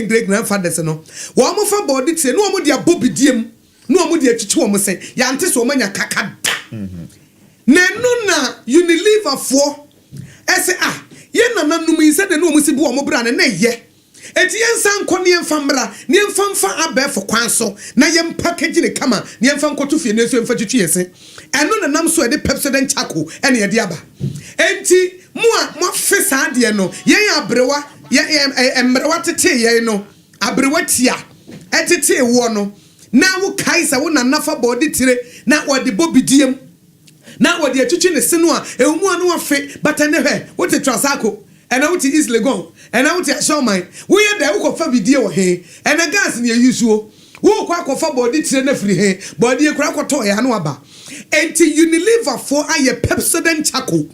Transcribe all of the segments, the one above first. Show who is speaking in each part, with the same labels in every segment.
Speaker 1: great grandfathers no wo mo fa body tie no mo dia bobidiem no mo dia chichi wo mo se ya nte so manya kakada nenu na Unilever fo ese ye nananum yi se de no mo si bu wo mo bra na ye eti yensan ko ne yemfamra ne yemfamfa abefo kwan so na yem package ne kama ne yemfam koto fie ne so yemfa twitwi yese eno na nam so e de Pepsodent charcoal ene ye de aba enti mo fesa de no yen abrewa ye emrewa tete ye no abrewa tia etete wo no na wo kaisa wo na nafa body tire na wo de bobidiem na wo de atwitwi ne se no a ewumu anu afe batane hwe wo te trasako ena wo te East Legon ena wo te Showman wo ye da wo ko fa bidie wo he ena gas ne yusuo wo ko fa body tire na firi he body e kura ko to ya no aba enti Unilever for aye Pepsodent charcoal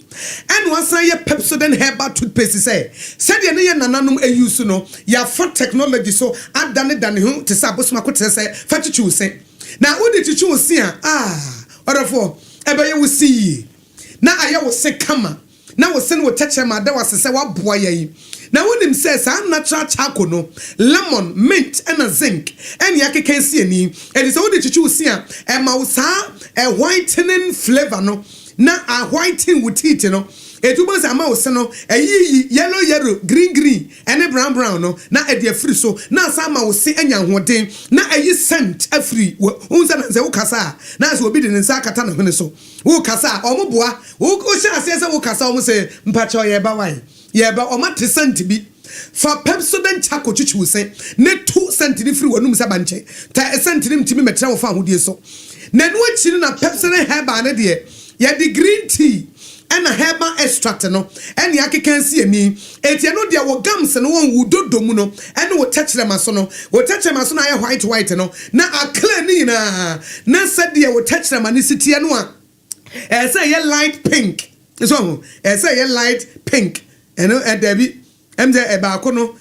Speaker 1: and once aye Pepsodent herbal toothpaste say said ye ne nananum use no ya for technology so adane dane ho te sa bosuma ko te say fa chichu se na wo de chichu se orofo ebe ye wo si na aye wo se kama na wo se no teche ma da wase se wa boa ye na wonim say sa natural charcoal no lemon mint and a zinc and yakeke si ani and so wo de chichu se e ma wo sa a whitening flavor no na a whitening with it no etubo se ama wo se no yellow green and brown no na e de free so na sa ma wo se anya hoden na ayi scent afri unsa na se wo kasa na se obi de nsa akata na hene so wo kasa omoboa wo sha ase se wo kasa o mo se mpacha oyeba wai yeba o mate scent bi fa Pepsodent charcoal chichu se ne 2 cent ni free wanum se banche ta cent ni mtimi metra wo fa hodie so na no achiri na Pepsodent herbal ne de ya the green tea and a herbal extract no and yakeke si ani eti no de wo gams no won wudodo mu no and wo techere maso no aye white no na akla ni na said de wo techere manisiti no a say ye light pink so say ye light pink eno edabi emze eba akono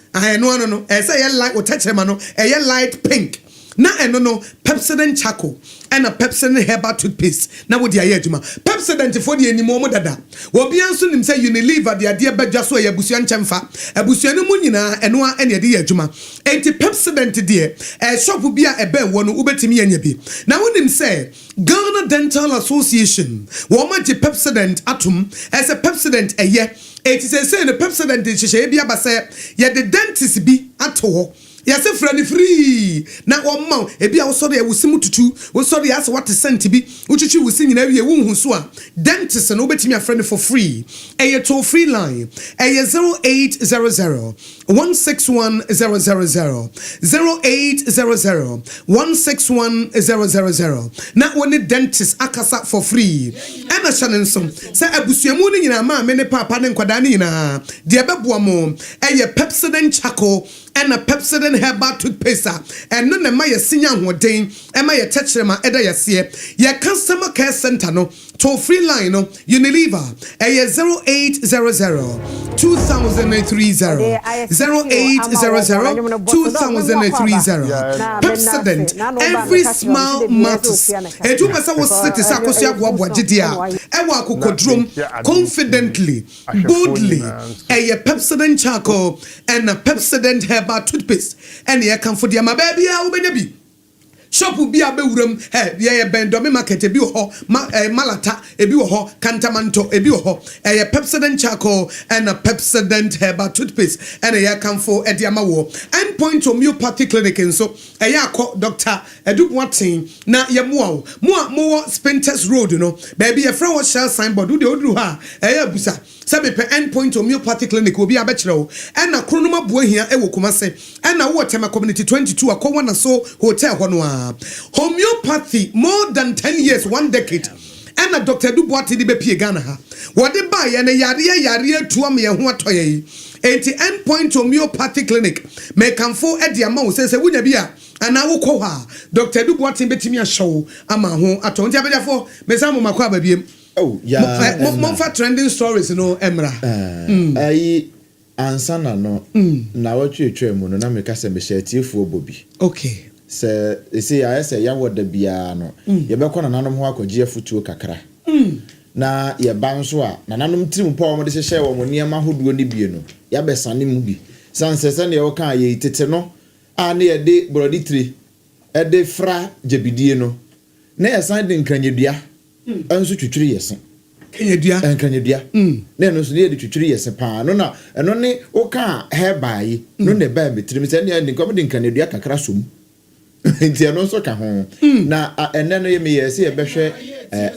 Speaker 1: no say ye light wo techere ma no ye light pink na eno no Pepsodent charcoal and a Pepsodent herbal toothpaste na wo dia ye adwuma Pepsodent for the animo mo dada obi anso nim say Unilever de ade badwa so ya busua nchemfa abusua no mu nyina eno a ene de ye adwuma enti Pepsodent de shop bi a ebe wo no ubetimi anya bi na wonim say Ghana Dental Association wo ma je Pepsodent atom as a Pepsodent eye enti say the Pepsodent hye bi abase ye the dentist bi ato yes friend free na won ebi a wo so de wusimu tutu wo so de as what cent bi uchichi wusi nyina wie wonhu so a dentist no betimi a friend for free a toll free line a 0800 161 000 0800 161 000 na woni dentist akasa for free e na channel so say abusuamu ni nyina ma me ne papa ne nkwada ni nyina de beboa mo e Pepsodent charcoal and a Pepsodent herbal toothpaste and no na ma ye sinya hoden e ma ye techere ma eda ye se ye customer care center no toll free line no Unilever e 0800 2030 0800 2030 Pepsodent every smile matters e do pesa wo city sa koso aboagye dia e wa kokodrom confidently boldly e Pepsodent charcoal and a Pepsodent herbal toothpaste and ye can for dia ma baby a wo benya bi shop bi abewuram ye bendome market ebi ho malata ebi ho kantamanto ebi ho Pepsodent charcoal and a Pepsodent herbal toothpaste and ye can for ediama wo end point homeopathy clinic so akọ Dr. Edubwatin na ye mo Spinters Road no baby ye friend share signboard do de oduru ha abusa sabe pe end point homeopathy clinic obi abekere wo and na kronoma boahia e wo Kumase and na wo Tema community 22 akọ na so hotel ho no homeopathy more than 10 years 1 decade and a Dr. Edubwatin di be pie Ghana ha wo de ba ye na yare tuam ye ho atoye 80 end point homeopathy clinic me kanfo e de ama wo se wunya bi a ana wo kọ ha Dr. Edubwatin betimi a show ama ho ato ntia bediafo me samu makwa babiem oh yeah monfa trending stories no emra ayi ansana no na watwetwe mu no na me kase me hyetiefo obobi okay se ya se ya woda bia no ye bekọ na nanom ho akọgie futuo kakra na ye ban so a na nanom tirim pa wo de hye wo mo niam ahoduo ni bie no ya besane mu bi
Speaker 2: sansese na yo kan ye tete no a na ye de broditri e de fra jebidie no na ye san de nkanyedua anso twitwiri yesen nkanyedua na no so ne de twitwiri yesen pa no na eno ne o kan hereby no ne ba betrim se ne de nkom de nkanyedua kakra som nti eno so ka ho na ene no ye me ye se ye behwe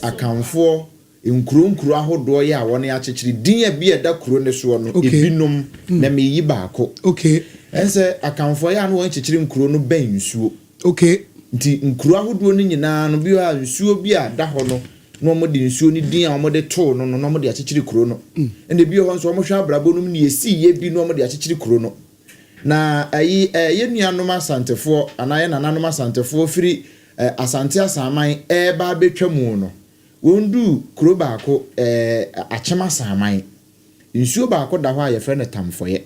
Speaker 2: akanfo nkuru ahodo ye a woni akyekyere din bi eda kuro ne so no ebinom na me yi baako ense akanfo ye anu won kyekyere nkuru no ban nsuo nti nkuru ahodo no nyina no bi a nsuo bi a da ho no mo de nsuo ni din a mo de to no mo de akyekyere kuro no ende bi ho nso mo hwa abrabo no ne esi ye bi no mo de akyekyere kuro no na ayi ye nuanom asantefo anaye nananom asantefo firi asante asaman ba betwamu no wondu kuro baako achema saman nsuo baako da ho a ye frɛ no tamfoye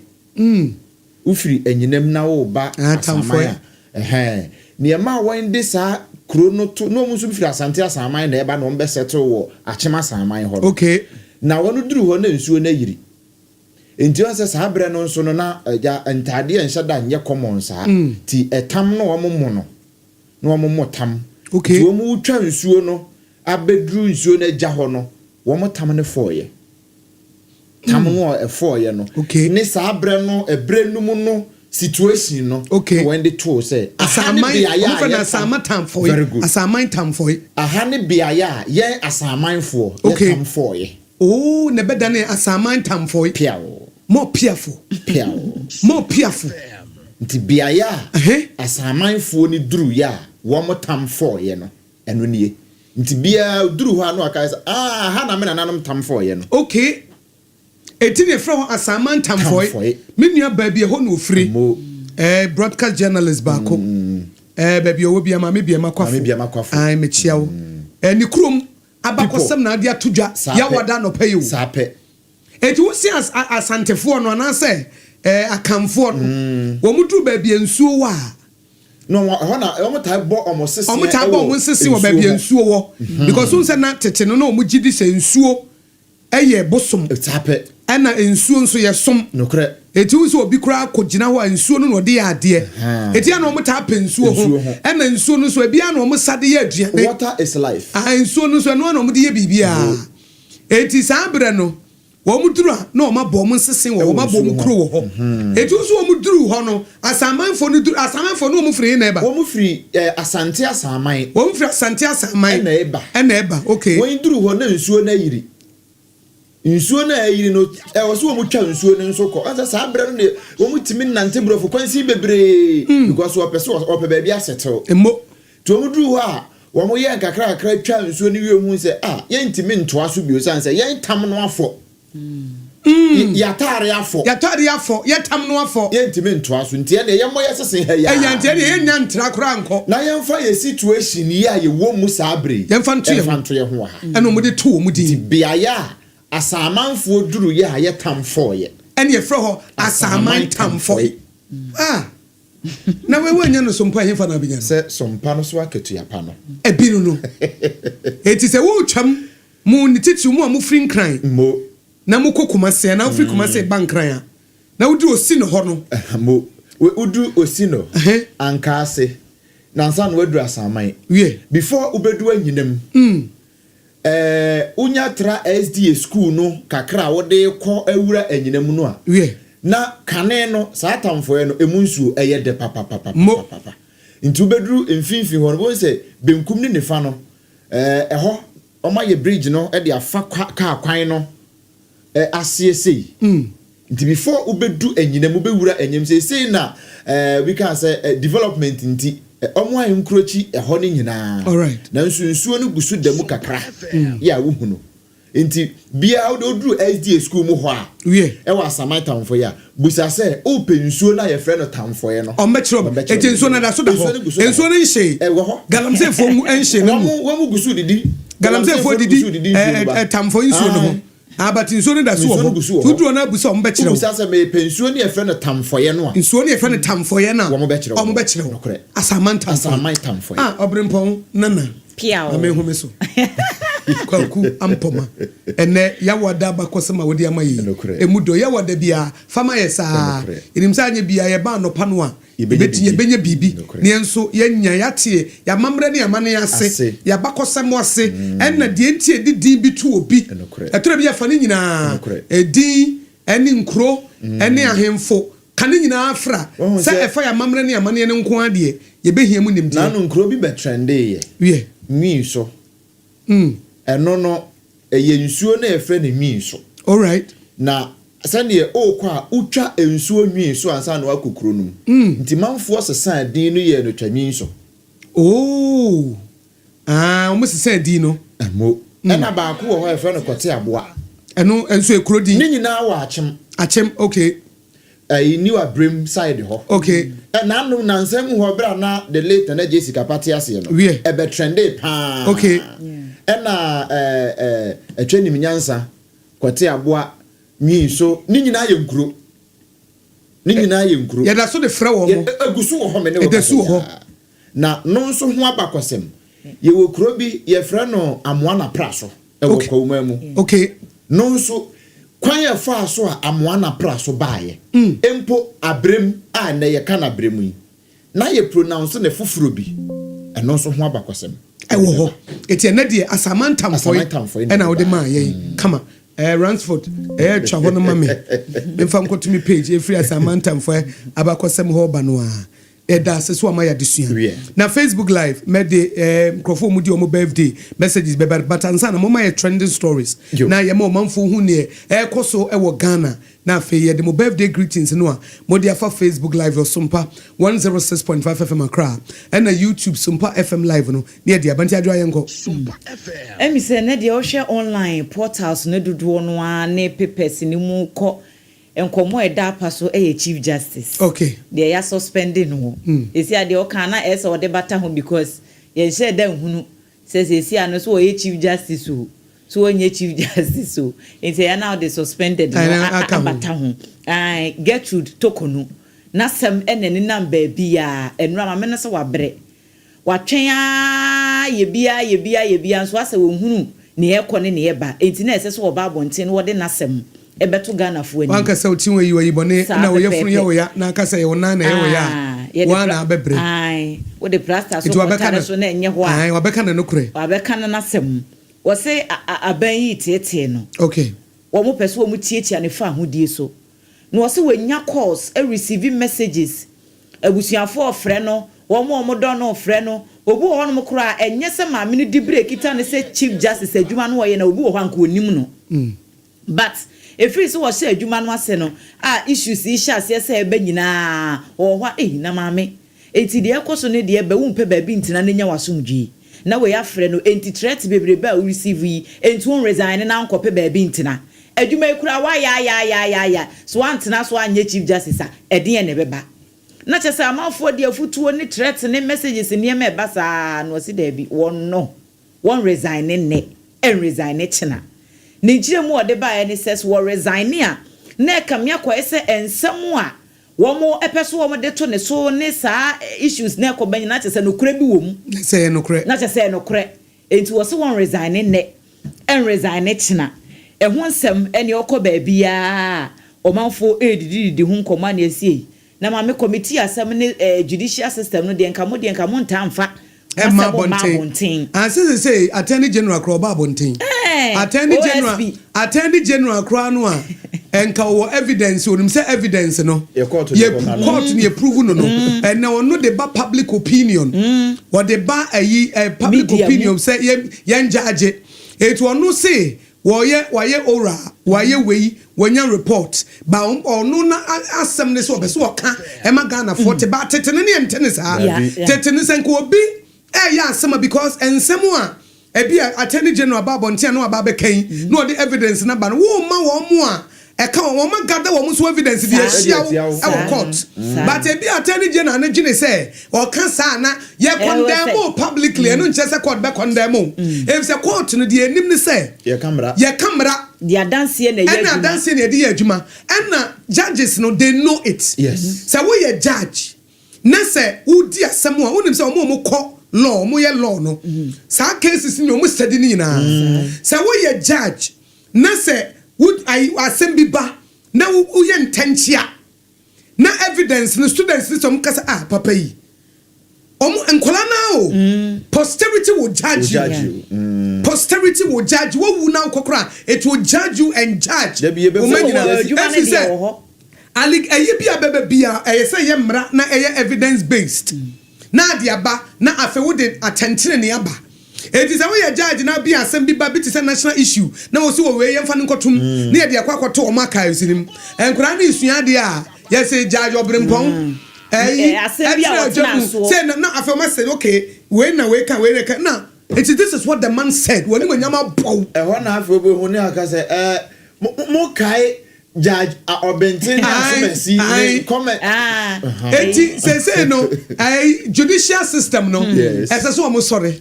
Speaker 2: ufiri enyinam na wo ba tamfoye ne ma wande sa kuro no to no musu firi asante asaman na ba no mbe settle wo achema saman ho na wono duru ho na nsuo na yiri enti won se sa bre no nso no na ntade enhye da nye common sa ti etam no wo mo no no wo mo tam ti wo mu twa nsuo no abedru nsuo na gya ho no wo mo tam ne foye tam no e foye no ni sa bre no ebre num no situation no when the tool say
Speaker 1: asaman na asaman tam foye asaman tam foye
Speaker 2: aha ne bia ya ye asaman fo ye tam foye
Speaker 1: ne beda ne asaman tam foye
Speaker 2: piawo
Speaker 1: more piafo
Speaker 2: nti bia ya asaman fo ni duru ya wo mo tam foye no eno nie nti bia duru ho anu aka ha na me nanom tam foye no eti ne fra asaman tam foye me nua ba bia ho no ofri broadcast journalist baako ba bia wo bia ma me bia makwafo ai me chiawo ni krom abakosem na ade atodwa ya wada no payo sape eti wo si asantefo no na se akamfo no wo mudu ba bia nsuo wa no hona omo tai bo omo
Speaker 1: sisi wo ba bia nsuo wo because unse na tete no na omo gidi se nsuo eye bosom
Speaker 2: sape
Speaker 1: ana nsuo nso ye som
Speaker 2: nokre
Speaker 1: eti wo so obi kura kogina ho nsuo no no de ya ade eti ana omo ta pe nsuo ho ana nsuo no so ebi ana omo sade ye aduane
Speaker 2: water is life
Speaker 1: nsuo no so no ana omo de ye bibia eti sabre no wo muduru na omo bo omo nsesen wo omo bo omo kro wo ho eti wo so omo duru ho no asamanfo no duru asamanfo no omo firi na eba
Speaker 2: omo firi asante asaman
Speaker 1: omo firi asante asaman na eba
Speaker 2: wo duru ho na nsuo na yiri nsuo na ayiri no wo so wo twa nsuo ne nso ko asa sa abre no ne wo mutimi nante brofo kwansi bebre because wo pese wo pe ba bia settle
Speaker 1: emmo
Speaker 2: to wo duru ho a wo mo ye kakra twa nsuo ne wie hu se ye ntimi ntoa so bio san se ye tam no afọ yatare afọ
Speaker 1: ye tam no afọ
Speaker 2: ye ntimi ntoa so ntie ne ye mo ye sesen ha ya
Speaker 1: ya ntie ne ye nya ntra kora anko
Speaker 2: na ye mfa ye situation ya ye wo mu sa abre
Speaker 1: ye mfa nto ye
Speaker 2: ho ha
Speaker 1: eno mo de to wo mu din
Speaker 2: bia ya asamanfo duru ye ha ye tam foye
Speaker 1: ene ye frɛ ho asaman tam foye na we wanya no sompa he fa na benya
Speaker 2: se sompa no so aketu ya pa no
Speaker 1: ebinu no eti se wo twam mu ni titu mu a mu firi nkran
Speaker 2: mo
Speaker 1: na mu kokuma se na firi kuma se bankran a na wudi osi no ho no
Speaker 2: mo we udu osi no anka ase na nsa no wadu asaman before ubedu anyinam unya tra SDA school no kakra wode ko awura anyinam no a na kane no satamfo no emunsuo eye de papa nti ubedru mfinfi ho no se benkum ni nefa no eho omaye bridge no e de afa ka kwan no asiesei nti before ubedu anyinam ubewura anyam sei na we can say development nti omo ayi nkrochi eho ni nyina na nsuo no gusu demu kakra ya wo hunu nti bia oduru SDA school mu ho a e wa samatamfo ya busa se open nsuo na ye frɛ no tamfo ye no
Speaker 1: ombetro eti nsuo na da so da ho nsuo no nhye galamse fo mu nhye no
Speaker 2: wo mu gusu didi
Speaker 1: galamse fo didi tamfo nsuo no ho abati nsuo no da so ho tuduro na busa ombetro
Speaker 2: busa se me pensuo ne ye frɛ no tamfo ye no a
Speaker 1: nsuo ne ye frɛ no tamfo ye na ombetro asaman tamfo
Speaker 2: ye
Speaker 1: obrempong nana
Speaker 3: piao
Speaker 1: amehume so kwaku ampoma ene yawada bakosema wodi amayi emudo yawada bia fama yesa inimsa anye bia ye ba no pano a yebeti benye bibi ne enso yenya yatie ya mamre ne amane ase ya bakosema ase ena de entie didi bi tu obi etore bia fa ne nyina edi eni nkro eni ahemfo kane nyina afra sa efa ya mamre ne amane ne nko ade yebehia mu nimdi
Speaker 2: na no nkro bi be trende ye mi so eno no yensuo na efe ne mi so
Speaker 1: all right
Speaker 2: na sane o kwa utwa ensuo nwi so ansa na wakokuro num nti manfo sesan din no ye no twami so
Speaker 1: oh o sesan din no
Speaker 2: amo ena ba ko ho efe no kote aboa
Speaker 1: eno enso ekuro din
Speaker 2: ni nyina wa achem
Speaker 1: okay
Speaker 2: ni wa brim side ho
Speaker 1: okay
Speaker 2: na no nansem ho bra na the late na Jessica party ase no e be trende pa
Speaker 1: okay
Speaker 2: ena atwani minyansa kote aboa nyi so ni nyina ye nkuro
Speaker 1: ya da so de fra wo mo
Speaker 2: agusu wo ho me ne wo na no nso ho abakosem ye wo kuro bi ye fra no amoa na praso e wo kwoma mu
Speaker 1: okay
Speaker 2: no nso kwan ye fa so a amoa na praso baaye empo abrem a na ye kana abrem yi na ye pronounce ne foforo bi eno nso ho abakosem
Speaker 1: e wo ho eti na de asamantamfo na wo de ma ye kama Ransford twa ho no ma me mfa nkotumi page e free asamantamfo abakosem ho ba no a da se so ma ya desua na Facebook live me de microphone mu di omo birthday messages be but ansa na mo ma trending stories na ye ma manfo hu ne koso wo Ghana na fe ye de mo birthday greetings no a mo de afa Facebook live SOMPA 106.5 FM Accra and na YouTube SOMPA FM live no ne de abanti adwa yenko SOMPA FM
Speaker 3: emi se ne de o share online portals ne dodo no a ne papers ni mu ko enkomo eda paso chief justice
Speaker 1: okay
Speaker 3: they are suspending no esi ade o kan na ese o de bata ho because ye share dan hunu says esi ano so chief justice so onye chief justice so enti ya now they suspended no bata ho Gertrude Tokonu na sem eneni number bia enura ma me no se wabre watwen a ye bia so ase wo hunu ne ekone ne eba enti na ese so oba abonten wo de na sem ebeto Ghana fo ani
Speaker 1: wanka sa uti we yi bone na wo yefunu ye wo ya na aka sa ye wona na ye wo ya wana abebre
Speaker 3: wo de plaster so ko so na enye ho a
Speaker 1: wabeka na nokure
Speaker 3: wabeka na nasem wo se aban yi tiete no
Speaker 1: okay
Speaker 3: wo mo pese wo mu tietia ne fa hodie so no wo se wanya calls receive messages abusuafo ofre no wo mo don no ofre no obi wo no kura enye se ma me no di break kita ne se chief justice adwuma no wo ye na obi wo hanka onim no but if it's what say adwuma no ase no issues isha se ebe nyina wo hwa na maame enti de ekoso ne de be wo mpe ba bi ntina ne nya wasomdwi na we afre no enti threat bebrebe a we receive yi enti won resign na nkope ba bi ntina adwuma ekura wa ya so antina so anye chief justice eden ne beba na chese amafo de afutuo ne threat ne messages ne ema eba sa no si da bi won resign ne resign china Nigeria mu ode ba any says wo resign a na kamia kwa ese ensem a wo mo epeso wo mo de to ne so ne sa issues na ko banya na chese no kure bi wo mu
Speaker 1: na chese no kure enti wo se won resign ne resign china ho nsem ene okọ ba bia o manfo edididi hu nkoma na esie na ma me committee asem ne judicial system no de nka mo ntamfa Emma Bontin. And since say Attorney General Kroba Bontin. Attorney General Kranwa and kawo evidence or him say evidence no.
Speaker 2: Court
Speaker 1: ni prove no. And now no the public opinion. What the a public opinion say yan judge. It will no say waye ora waye we when you report ba or no na asem ne so be so ka Emma Ghana 40 ba tetene ne tennis tetene senko obi yeah, some because and someone Attorney General Babontia no about Becain, no the evidence number. Woman, a come woman gather almost evidence our court. But Attorney General and say, or Kansana, ye condemn more publicly and just a court back on them. If the court no the enemy say, ye camera,
Speaker 3: they are dancing
Speaker 1: and dancing a dear Juma, and judges no they know it.
Speaker 2: Yes,
Speaker 1: so we a judge. Na say wo dia asem a wonim say omo ko law no sa cases ni omo study ni na say we ye judge na say would I assembly ba na wo ye ntanchia na evidence no students ni some kasa papa yi omo enkola na o posterity will judge you. Posterity will judge you. Wo na kokora it will judge you and judge alik ayebia bebia say ye mra na evidence based na dia ba na afe wo de attention ne aba it is we judge na be assembly ba bit is a national issue na wo so we yemfa nkotum na ye de akwakoto o maka yosinim enkura na isua de a ye say judge Obrempong say na afe ma say okay we na we can na this is what the man said when he nyama bow
Speaker 2: one half we hu ne aka say mo kai judge Obentin na comment say no judicial system no ese so am sorry ese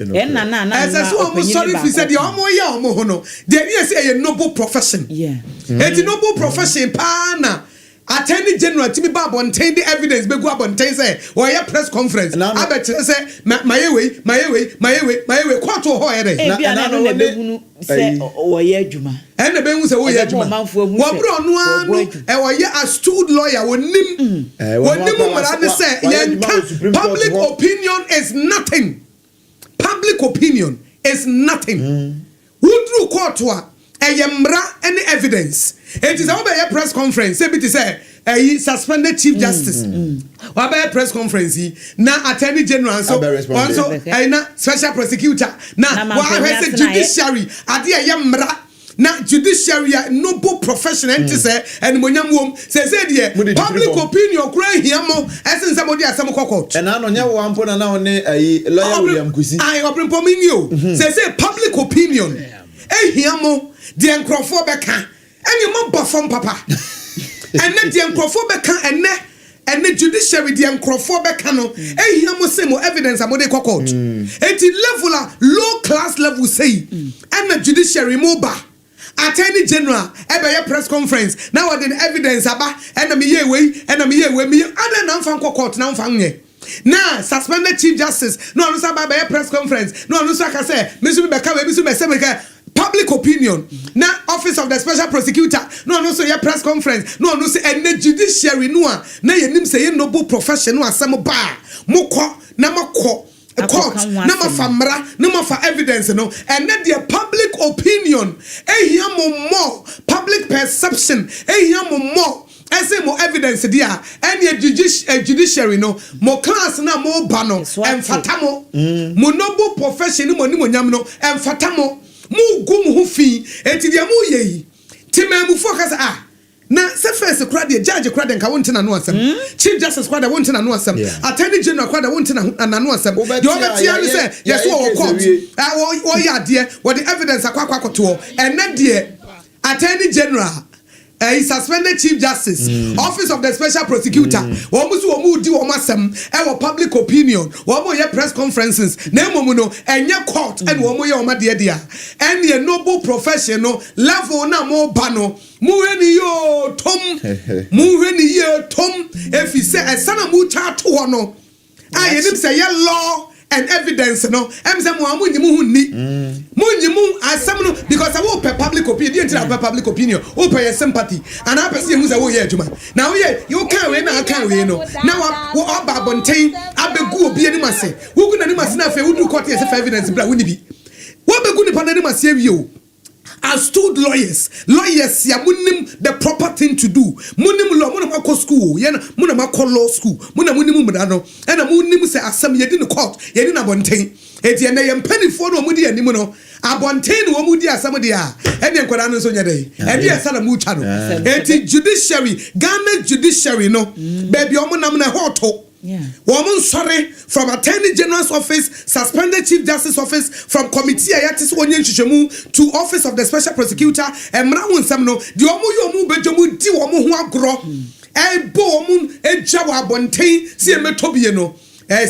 Speaker 2: so am sorry if said the omo ya omo ho no there say a noble profession noble profession pa na Attorney General Timmy Bob on the evidence be go abontain say or your press conference abet say my way court ho here
Speaker 3: na no be hunu say o ye adwuma
Speaker 1: and the be hunu say o ye adwuma wo bro no anu e wo ye astute lawyer wonim mara say public opinion is nothing. Public opinion is nothing. Who drew court Eyemra any evidence. It is over a press conference. Say it say suspended chief justice. Waba press conference na attorney general so also na special prosecutor na wa say judiciary ade eyemra na judiciary noble profession enti say and monyam wom say there public opinion kura hiamo esen somebody asem court
Speaker 2: and na no nya wo ampo na one lawyer William Kusi
Speaker 1: Obrempong minio say public opinion hiamo the enkrofo beka and you mo bofom papa and then the enkrofo beka and the judiciary the enkrofo beka no hiamo say mo evidence amode court enti level low class level say and the judiciary mo ba Attorney General ebe press conference now the evidence aba and me ye we other nan fan court nan fan ye na suspended chief justice no no saba be press conference no so ka say me so be ka we so be say me ka public opinion na office of the special prosecutor no so your press conference no say and the judiciary no na ye nim say noble profession no asem ba mokọ na makọ court na mafamra na mafa evidence no and then the public opinion more public perception more ese mo evidence dia and the judiciary no mo class na mo ba no emfata mo noble profession mo ni mo nyam no emfata mo gum ho fi enti dia mo yeyi timemu focus na se first crowd the judge crowd nka wonte na no asem chief justice crowd wonte na no asem attorney general crowd wonte na no asem the overtia ne say yes wo court wo ya de what the evidence akwakoto and na de attorney general suspended chief justice office of the special prosecutor wo di wo masem wo public opinion wo ye press conferences na emomu no enye court and wo ye o ma de dia and the noble professional level na mo ba no muheni yo tom if you say esana mu cha to no yenim say ye law and evidence no em say mo amunyimu hu ni munyimu asem no because I will pay public opinion public opinion o pay sympathy and I person who say wo ye adwuma now you can we na kan we no now wo oba bonten abegu obi ani mase wo gu na ni mase na fe wo du court yes evidence bra wo ni bi wo begu ni pa na ni mase awie o astute lawyers ya munim the proper thing to do munim law munam akọ school ye na munam akọ law school munim mura no na munim say asem ye di no court ye di na bonten eti na ye mpanifo no mudi anim no abonten no mudi asem de a ene nkwara no so nya dai edi esala mu twa no eti judiciary Ghana judiciary no baby omunam na hoto woman sorry from Attorney General's office, suspended Chief Justice office, from committee ayatis onyen hwehwemu to office of the special prosecutor emra wonsam no de omu bejomu di omu ho agro bo omu eja wa bonten si emetobie no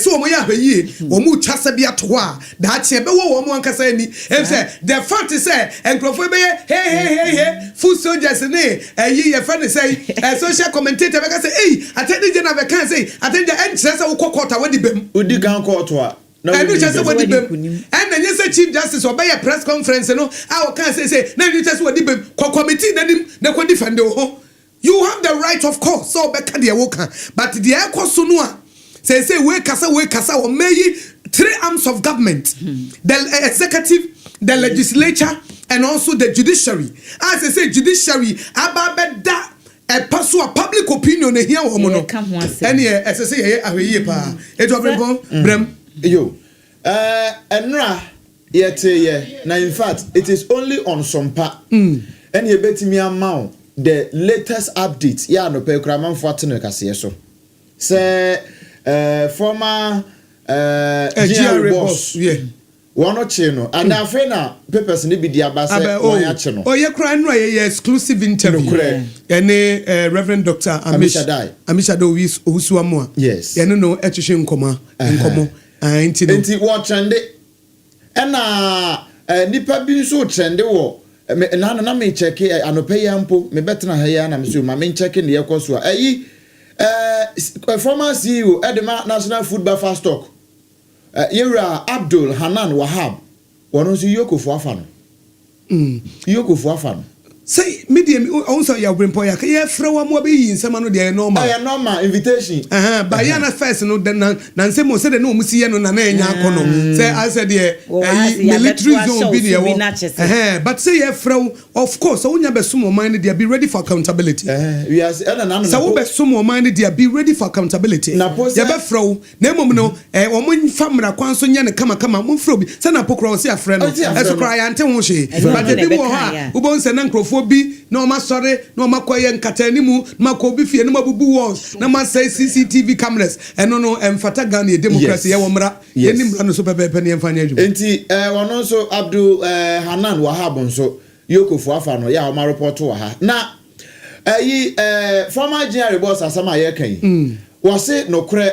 Speaker 1: so omu ya hweye omu twasa bia to a da che be wo omu ankasa ani say the fact is say enkrofo be hey full soldiers ne ye friend say social commentator be say Attorney General be can say attend the end say wo kokota we di bem
Speaker 2: odi kan court a
Speaker 1: And you just what dibem. And then you say Chief Justice or by a press conference, no, our can say, now you just what dibem, committee, then the defend the you have the right, of course, so back at the Awoka. But the AKOSUA say, wake kasa, or may 3 arms of government, the executive, the legislature, and also the judiciary. As I say, judiciary, ababeda, a pursue a public opinion here, woman. And here, as I say, ADWOA Obrempong, Brem.
Speaker 2: Yo, Enra, yet, now in fact, it is only on SOMPA. And you bet me amount. The latest updates, yeah, no pay craman fortune so. Say, former GR boss,
Speaker 1: yeah.
Speaker 2: One or channel, and now Fena papers need be the Abasa channel.
Speaker 1: Oh, you're crying, exclusive interview. And Reverend Dr. Amishado Usuamua.
Speaker 2: Yes.
Speaker 1: And no, Etishin Koma, and Komo, and
Speaker 2: watch and Nipa being so trendy. Na me check anope yampo me betena ha ya na me so ma me check ne AKOSUA former CEO Edema National Football Fast Stock Yera Abdul Hanan Wahab wono so yokofo afa no yokofo afa no
Speaker 1: say medium also ya Obrempong ya fra wa mo be yi nsema no de normal
Speaker 2: normal invitation
Speaker 1: but ya na first no na nsema say de no musi ye no na enya akono say I said military zone be there but say ya fra of course so unya be sumo mind there be ready for accountability
Speaker 2: we are na
Speaker 1: so we be sumo mind there be ready for accountability ya be fra na mom no omo famra kwan so nya ne kama mo fra bi say na pokro say afra no eso cry ante ho hwe but de bi wo ha ubon say na nkrofo bi na ma sore na ma koye nkatani mu ma ko bi fie na ma bubu walls na ma say CCTV cameras eno no emfata Ghana democracy ye wo mra ye ni mra no so pepepe ne emfa nya adwuma
Speaker 2: enti wono so Abdul Hanan Wahab nso yokofo afa no ya o ma report wa ha na former GR boss asama ye kan wo se nokre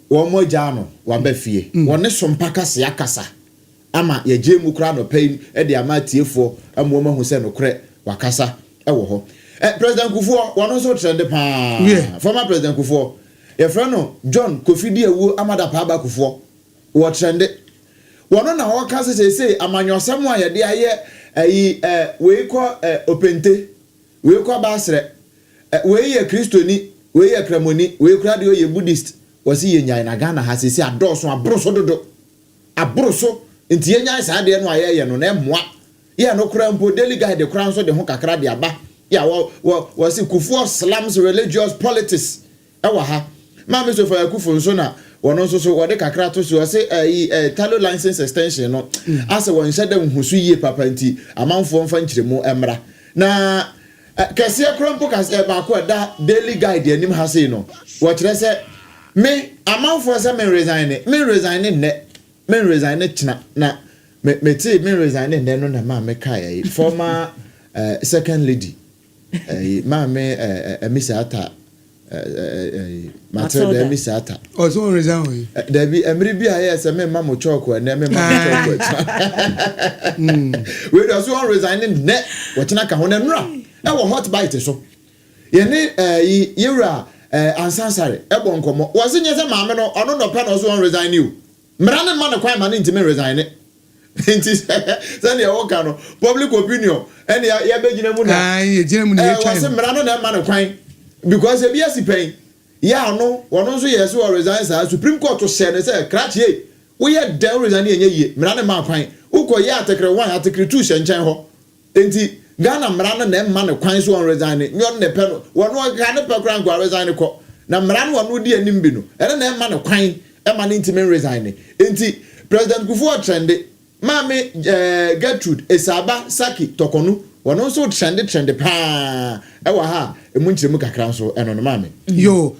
Speaker 2: wo mo gya no wa ba fie wone SOMPA kase akasa ama ye jemu kra no pay e de ama tiefo amu ma hu se nokre wakasa ewo ho President Kufuor one so trend pa former President Kufuor your friend no John Kofidi ewu amada pa ba Kufuor wo trend one na ho kase say amanyosem a ye de aye we ko opente we ko basre we ye Kristoni we ye kramoni we kra de ye Buddhist wasi ye nyan na Ghana ha sisi adoso abroso dodo abroso nti ye nyan sa de no aye ye no na emoa ya no kra mpo daily guide kra so de ho kakra de aba ya wo si Kufuor slams religious politics ewa ha ma me so for Kufuor so na wono so wo de kakra to so say talo license extension no ase won hye dem husu yie papa nti amanfo mfa nkiremu emra na kase kra mpo kase ba ko da daily guide anim ha sei no wo kire se me amanfo se me resign china na me resign no na ma me kai former second lady ma me Misata Matilda Misata
Speaker 1: also resign
Speaker 2: there be emri bi aye se me ma mo choko na me ma mo choko we do so resign ne wo china ka ho na nura e wo hot bite so ye ne yewra ansansare e bo nkomo wo se nye se ma me no ono no pa no so resign you mra ne ma ne kwan ma ne ntime resign Inti sani ya woka no public opinion eni ya begina mu na
Speaker 1: ye gina mu ye twan
Speaker 2: wase mra no na ma no kwan because e bia sipen ya no wono so yes we resign sa Supreme Court to share ne say krache we ye down resign ye ye mra ne ma kwan uko ye atekre 1 atekre 2 she nchen ho enti Ghana mra no na ma no kwan so resign nyon ne pe no wono ga ne pe kran go resign ko na mra no wono di anim bi no ene na ma no kwan e ma ne intime resign enti President Kufuor trend Mame Gertrude Esaba Saki Tokonu wono so trend pa ewa ha emunchire mu kakra so eno no mame
Speaker 1: yo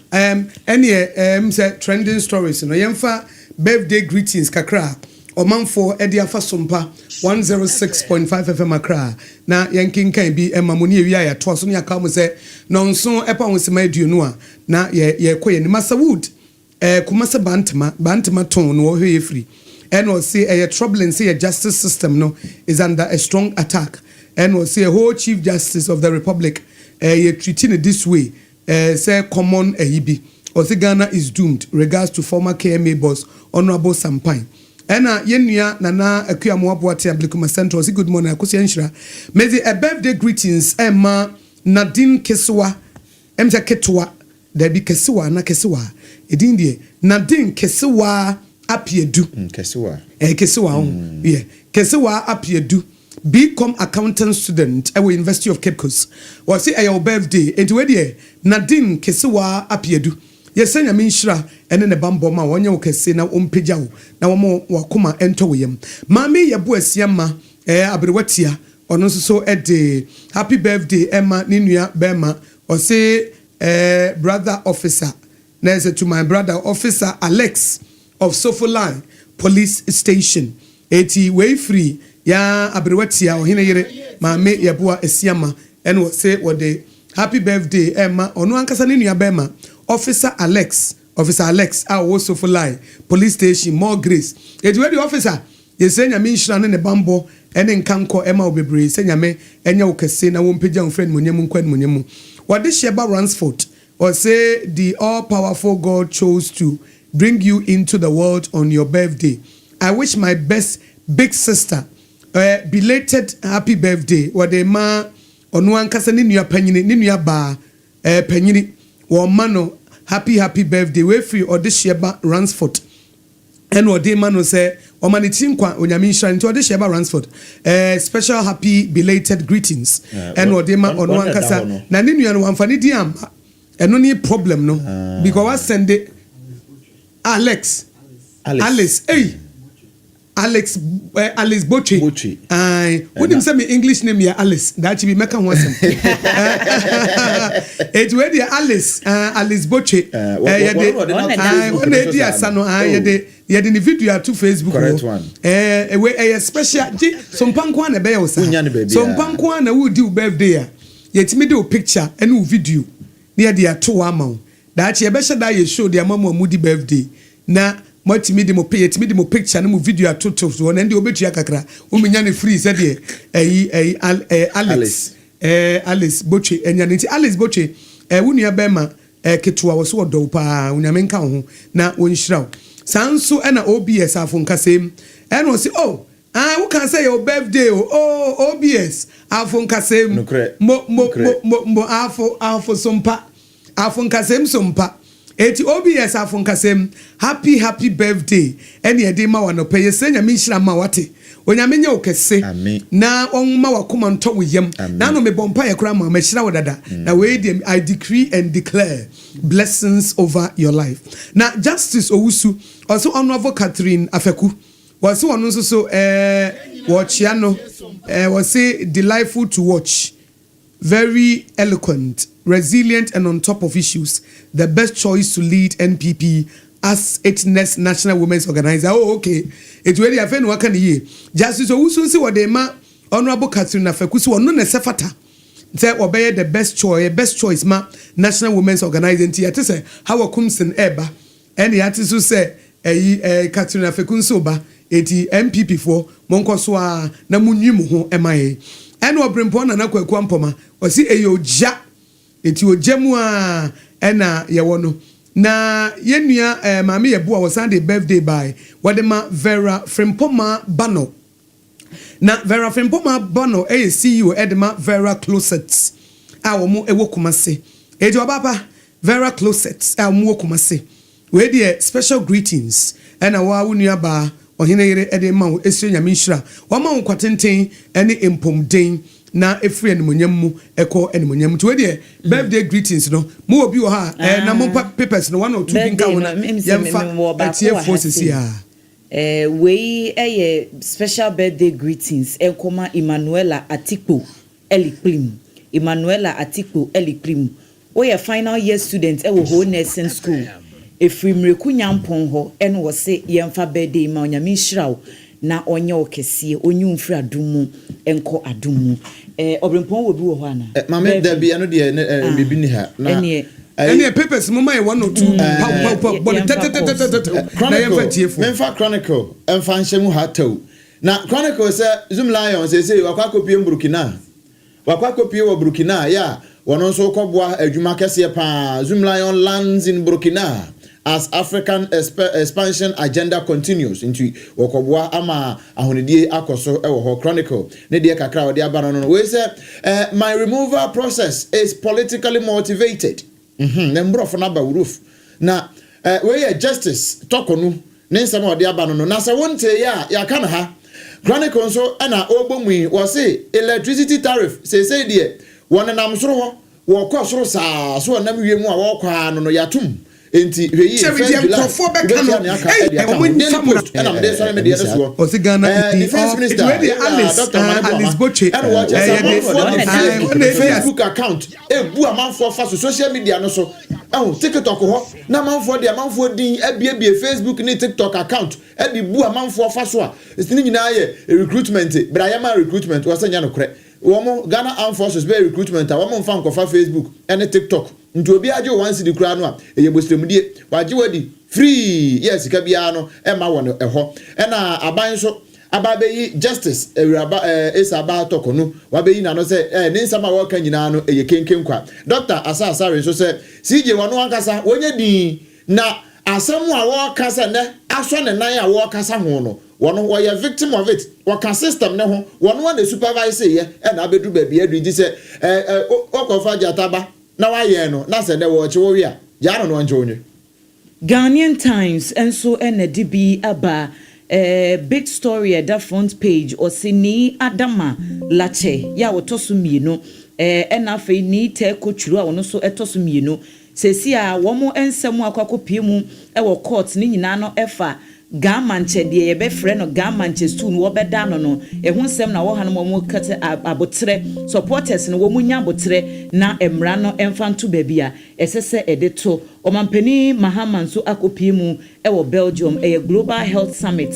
Speaker 1: say trending stories no yemfa birthday greetings kakra omanfo edi afa SOMPA 106.5 FM akra na yenkinkan bi emamoni ewia ya to so ne aka mo se nonso epa wonsema aduonu a na ye koye ni Masawood kumase bantama ton no hwe free and will say a troubling say a justice system no is under a strong attack and will say a whole Chief Justice of the Republic treating it this way say common yibi ɔsi Ghana is doomed. Regards to former KMA boss Honorable Sampine. Ena yenua nana akuamu aboate Ablikuma Central. Ɔsi good morning akosi enhira. Mezi a birthday greetings Emma Nadine Keswa. Emza Ketwa. Debi Keswa na Keswa. Edin die Nadine Keswa apiedu.
Speaker 2: Keswa.
Speaker 1: Keswa. Yeah. Keswa apiedu. Become accountant student at the University of Cape Coast. Was it your birthday? And where the Nadine Kesewa apiedu. Yes, I mean shra and then a bambo ma one you can say now pejao. Now more wakuma enter William. Mammy yabues yama abriwatia or no so at the happy birthday Emma Ninuya Bema or say brother officer. Next to my brother officer Alex of Sofoline Police Station. 80 way free. Ya abriwatia ohine yere maame yeboa esiama ene say what the happy birthday Emma onu ankasa ne nua bema officer Alex a also for line police station more grace it where the officer ye say nyame nhira ne bambo ene nkanko Emma obebre say nyame enya wo kese na wo mpagya wo friend monyam nkwan monyam what this sheba Ransford or say the all powerful God chose to bring you into the world on your birthday. I wish my best big sister belated happy birthday what the ma onu ankasa ne nua panyini ne nua ba panyini wo mano happy birthday we free Odehyieba Ransford and what the man say o mani tinkwa onyame nhira nti Odehyieba Ransford special happy belated greetings and what the man onu ankasa na ne nua no amfani di amba eno ni problem no because what send it Alice Alex Boche. What him say me English name ya Alice. That should be make one some. It where the Alice Boche. One idea sano ya the video to Facebook.
Speaker 2: Correct one.
Speaker 1: A special SOMPA nkwa na be ya usa. SOMPA nkwa na wo do birthday ya. Yet me do picture and video. Near the 2 ama. That ye be shada ye show the mama mudi birthday. Na multimedia mo pay it mo picture no mo video atoto so na ndi obetua kakra o menya ne free said Alice Boche enyaniti Alice Boche wunua bema ketua wo so odo pa unyame nka ho na wonhyiraw sanso na OBS afonkasem eno say wo can say your birthday OBS afonkasem mo afo sompa afonkasem sompa eti OBS afonkasem happy birthday ene ede ma wa no peye senya me nhira ma wate onyame nya okese na onma wakoma nto woyam na no me bompa ye kura ma hira wo dada na we dem I decree and declare blessings over your life na Justice Owusu also honorable Catherine Afeku was one nso so watch ya no was say delightful to watch, very eloquent, resilient and on top of issues, the best choice to lead NPP as its next national women's organizer. Oh, okay. It's really a friend who can hear. Justice Owusu see what they ma honorable Catherine Afeku so no nesefata. Say obey the best choice ma national women's organizing. Ati say how akumsen eba. And ati so say Catherine Afeku so ba eti MPP for monko so na munyimu ho emaye. Eno Obrempong na kwaku ampoma osi eyoja eti ojamu a ena yewono na yenua maame yeboa wo Sunday birthday by wadema Vera Frimpoma Bano na Vera Frimpoma Bano CEO edema Vera Closets a wo mu ewo kumase eti obaba Vera Closets a mu kumase we dey special greetings ena wa wunua ba ohine yere ede ma wo esire nyame nhira wa ma wo kwatenten ene empomden na efri enmonyam mu eko enmonyam to we dey birthday greetings no mu obi wo ha na mo papers no one or two bin ka wo na yemfa etie forces ya
Speaker 3: we special birthday greetings enkoma Emmanuela Atikpo Elikplim we a final year student e wo ho nursing school efri mreku nyampon ho ene wo se yemfa birthday ma onyame nhiraw na onye okese onye mfiri adumu enko adumu Obrempong wo bi wo ho ana
Speaker 2: mama da bi ano de bibi ni ha na
Speaker 1: ene papers mo mai 1 or 2 na yemfa tiefo
Speaker 2: memfa chronicle emfa nhyemu ha taw na chronicle se zoom lion se wakwa kopie Burkina wakwa kopie wo Burkina ya One also kobwa adwuma kese pa Zoom Lion lands in Burkina as African expansion agenda continues into Wokobwa ama ahonidie akoso ewo ho chronicle ne de kakra ode abano no we say my removal process is politically motivated nembro for na ba roof na we justice tokonu ne nsem ode abano no na se wonte ya kana ha chronicle so na ogbomui wo say electricity tariff say de won nam soro ho wo kɔ soro saa so nam wie mu a wo kwa no yatum enti hweyi
Speaker 1: microphone back no
Speaker 2: and I'm there sorry me there so
Speaker 1: Osigana
Speaker 2: defense minister
Speaker 1: Alice Boche
Speaker 2: Facebook account ebu amanfo fa social media no so TikTok ho na amanfo din abie Facebook ni TikTok account e bu amanfo fa so a esini nyina ye recruitment brayama recruitment wasanya no kre womo Ghana Armed Forces be recruitment womo mfa nkofa Facebook ene TikTok nti obi aje once di kura no a eye bostremudie waje wadi free yes ka bia no e ma wono eho na aban so ababeyi justice ewuraba esaba tokono wabeyi na no se ne nsama wo kan nyina no eye kenkenkwa Dr. Asare so se CJ wono ankasa wonye din na asemu a wo kasa ne aso ne nan a wo kasa ho no wono wo ye victim of it waka system ne ho wono wa na supervise ye na abedu ba bia du di se okofa jataba na wa ye no na se de wo che wo wi a ja no nje onye
Speaker 3: Ghanaian Times enso NDB aba big story at that front page Osini Adama Lache ya wotoso mienu enafe ni te kochuru a wono so etoso mienu sesi a womo ensemu akwakopie mu ewo court ni nyina no efa gamanche de ye be frɛ no gamanche stu no obeda no ehun sem na wo hanom mo kate abotre supporters no wo munya abotre na emra no emfanto babia esese edeto omampani mahamanso akopie mu ewo Belgium global health summit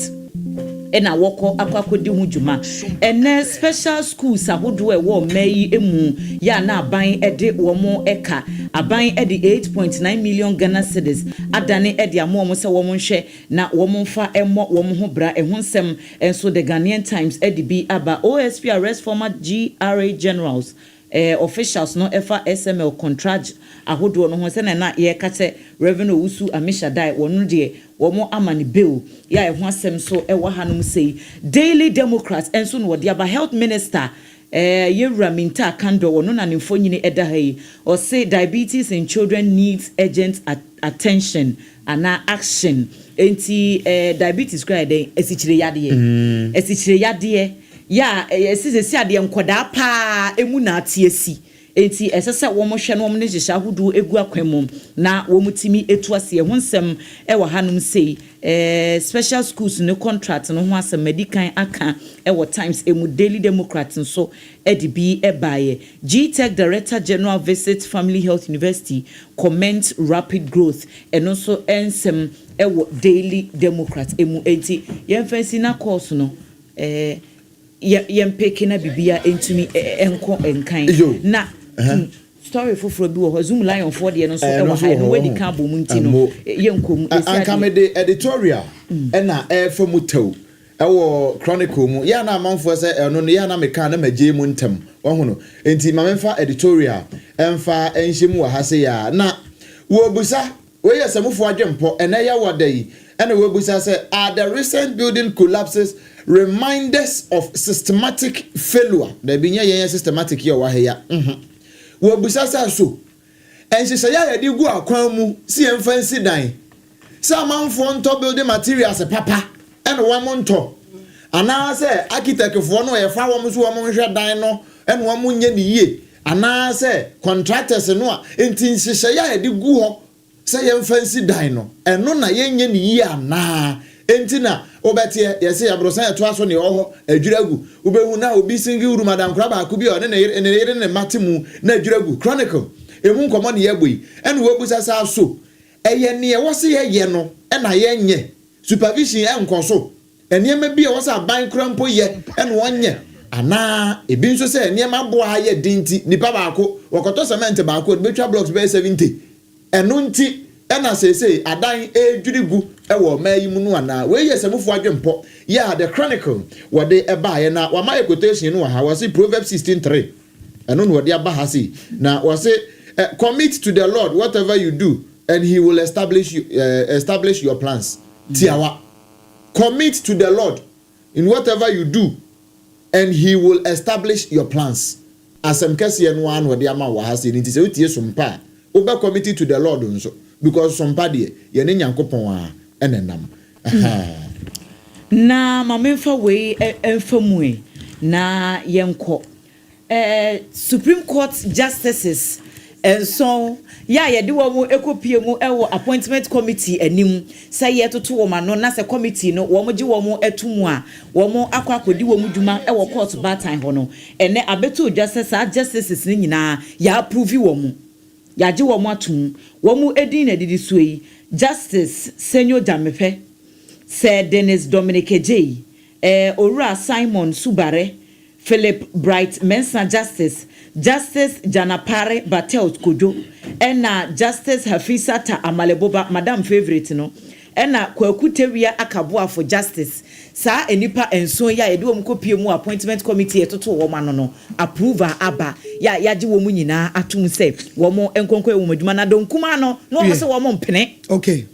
Speaker 3: ena woko akwakodi hu djuma ene special schools ahodo ewo mai emu ya na aban ede wo mo eka aban ede 8.9 million Ghana cedis adane ede amo se wo mo hwe na wo mo fa emo wo mo ho bra ehunsem enso the Ghanaian Times ede bi aba OSP arrest former GRA generals officials no efa SML contract ahodo no ho se na ye kate revenue usu amisha dai wonu de womo amani bill ya eho asem so ewo hanum sei Daily Democrats enso no de aba health minister Yewura Minta Kando wono na nemfo nyine eda hai or say diabetes in children needs urgent attention and action enti diabetes cry den esichire yade ya esisi ade nkoda pa emu na atiesi enti esese wo mo hwe no mo ne hyehyɛ ahodo egu akwamom na wo mutimi etu ase ho nsɛm ɛwɔ hanum sei special schools no contract no ho asɛm medican aka ɛwɔ Times emu Daily Democrats nso ɛde bi ɛbaaye GTech Director General visit Family Health University comment rapid growth ɛno nso ensɛm ɛwɔ Daily Democrats emu enti yɛmfansi na course no yempeke na bibia entumi enko enkan na story foforo bi wo Zoom Lion for de no so e wa ha no we di kan bo mu ntino yenkom
Speaker 2: akamede editorial na efa mutaw e wo chronicle mu ya na amanfo se eno no ya na meka na magye mu ntam wo hono enti mamemfa editorial emfa enhyem wa ha se ya na wo busa we yesamfo adwempo ena ya wadai ena wo busa se are the recent building collapses reminders of systematic failure there be yen systematic here wa heya wo busasa so enhyehyɛ ya de gu akwan mu si emfansi dan sa manfo nto building materials papa ene wo monto ana se architect fo no ye fa wo so wo hwɛ dan no ene wo nye ne yie ana se contractors no a enti nhyehyɛ ya de gu ho se ye emfansi dan no eno na ye nye ne yie ana enti na obetie yesi abrosan eto aso ne oho adwiragu obehu na obi singi uru madam kra ba ku bi o ne matemu na adwiragu chronicle emu nkomo ne yeboyi ene wo busasa so eye ne ye wose ye no na ye nye supervision enkoso enema bi e wose aban krampo ye ene wonye ana ebi nso se enema boa ye dinti nipa baako wokoto cement baako betwa blocks be 70 eno nti ena sese adan edwirigu ewo mayimu no ana we yesamufo adwempo ya the chronicle wode eba ye na wa my quotation no ha was Proverbs 16:3 ɛno no wɔde aba ha sei na wɔse commit to the Lord whatever you do and he will establish your plans. Tiawa. Commit to the Lord in whatever you do and he will establish your plans. Asem kese no an wɔde ama wɔ ha sei nti sɛ wotie sompa obe commit to the Lord nso because sompa de ye ne Nyankopɔn a ɛnenam.
Speaker 3: Na mamemfa wei emfamue na yenko Supreme Court justices so ya ye de wo mu ekopie mu ewo appointment committee anim say ye toto wo ma no na se committee no wo mo gi wo mu atumu a wo mo akwakodi wo mu dwuma ewo court bar time ho no ene abeto justices ni nyina ya approve wo mu ya gi wo mu atum wo mu edin na didi so yi Justice Senyo Jamepe Sir Dennis Dominic J Ora Simon Subare Philip Bright Mensa Justice Janapare Batel Kojo ena Justice Hafisata Amaleboba Madam Favorite no ena Kwakutewia Akaboa for Justice sa enipa enso ya yede wo mkopie mu appointment committee etoto wo ma no approval aba ya yaji wo mu nyina atum se wo mo enkonko e wo madwuma na donkuma no wo se wo mo mpene
Speaker 1: okay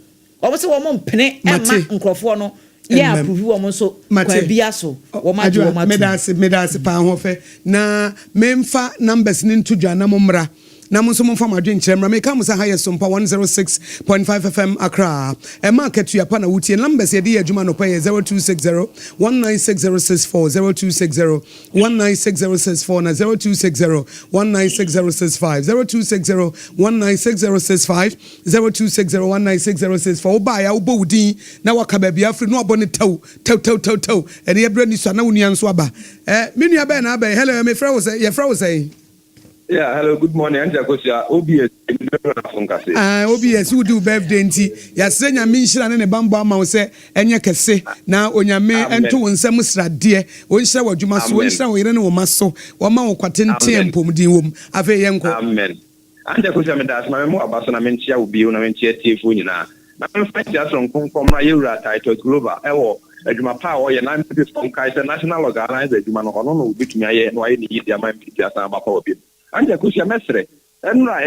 Speaker 3: wo se wo mo mpene ema nkrofo no ya approve wo mo so kwa bia so wo ma jo ma
Speaker 1: medase pa ho fe na memfa numbers ni ntudwa na momra na mo so mo fam adwen kyerɛ mra me ka mo sa ha yɛ SOMPA 106.5 FM Accra e market ya pa na wutie numbers ye de adwuma no pa yɛ 0260 196064 0260 196064 na 0260 196065 0260 196065 0260 196064 oba ya wo bowudin na waka ba bia afri no abone taw e de ebra ni so na wonua nso aba me nua ba na aba hello me friend wo say your friend wo say.
Speaker 4: Yeah, hello, good morning. AKOSUA OBS.
Speaker 1: OBS who do birthday nti ya se nyame nhira ne bambo ama wo se enye kese na onyame ento wo nsam srade wo nhira wadwuma so wo nhira wo yire ne wo maso wo ma wo kwatente mpomdin wom afa yenko
Speaker 4: amen. AKOSUA me das ma me mo abaso na me ntia obi na me ntia tiefo nyina na me fight ya so nkonkom na yewura title global ewo adwuma pa wo ye na me from Kaiser national organizer adwuma no hono no obetumi aye no aye ni yidi ama mpiti asan ba pa obi AKOSUA mesre enra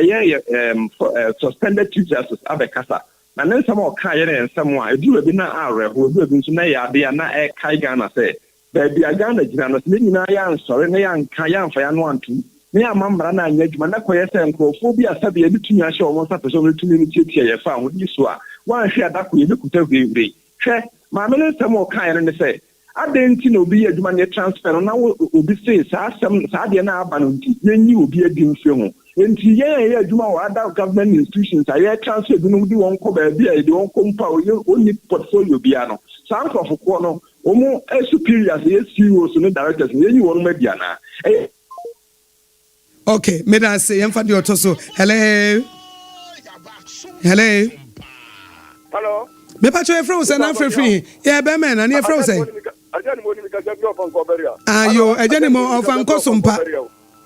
Speaker 4: suspended teachers abekasa na nsem o kan ye nsem a edu bi na areho edu bi nso na ya de na e kai Ghana se baby Ghana gina no se nyina ya nsore na ya nka ya mfa ya no antu na ya mamra na anya adwuma na koye se nkrofo bi asabe ya bitumi ahye o mo sapeso no tumi no tietie ye fa ho di so a wan hwe adako ye bikuta hwehwe hwe ma me nsem o kan ye ne se adenti na obi adwuma ne transfer na obi say sa asem sa de na aba no nti yenyi obi adi mfe ho enti ye adwuma wa other government institutions aye transfer bi no di won ko ba bia di won ko mpa oni portfolio bia no sa nkrofo ko no omo superiors ye CEOs no directors yenyi won ma bia na
Speaker 1: okay me da say yemfa di otoso hello me pa cho efro say na free yeah be man na efro say ayo ejani mo ofanko SOMPA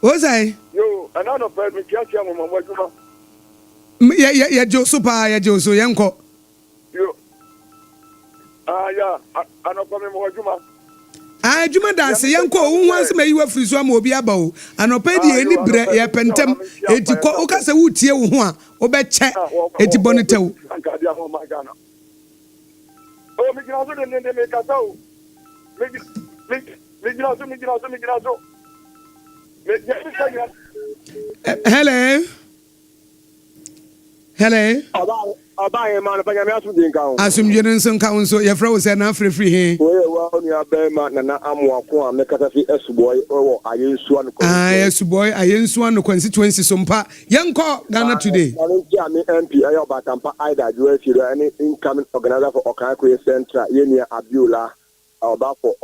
Speaker 1: o say
Speaker 5: yo anano pa mi kiatia mo mwadwuma
Speaker 1: ya jo super ya jo so yenko
Speaker 5: yo ya anopa me mwadwuma
Speaker 1: adwuma da se yenko wo wanse me yiwa firi so ama obi aba o anopa di eni bre ya pentem eti ko o ka se wutie wo ho a o be che eti bonitew
Speaker 5: oh mi gina so de me kasao mi gina so
Speaker 1: hello
Speaker 5: Abaye man pa nyame asu din kan
Speaker 1: asum jere nson kan so ye fra wo se na frefri he
Speaker 5: we wa oni abe ma na amwa ko a mekata fi esuboy wo ayensu an ko
Speaker 1: esuboy ayensu an constituency SOMPA yenko Ghana today
Speaker 5: ani MP ayo batampa ADWOA ASARE any incoming organizer for AKOSUA Central yenia Abiola oba for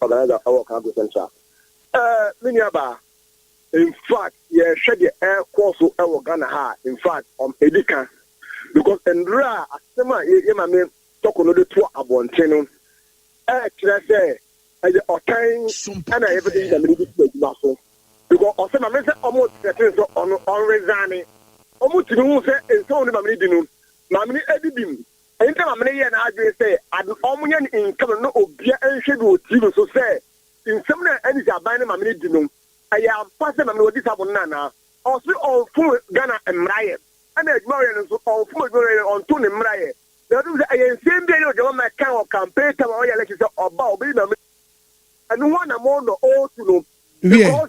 Speaker 5: organizer of AKOSUA Central miniaba in fact ye hwede air course e Ghana ha in fact edika because Ndra asema ye ma me toko no de to abonten no kire say e de otan ana everything that me do to so because osema me say omo threaten so on resign omo tiri hu say enso ni ma me di no ma me edibim enta ma me ye na adwe say omo nya income no obia enhwe do tiri so say nsem na ani jaban na ma me di no I am passing a no disabonana. Also, all full Ghana and Ryan. And a Marian all full on Tony Mraye. That is a same day of the man can campaign to our election about being a and one among the old to know.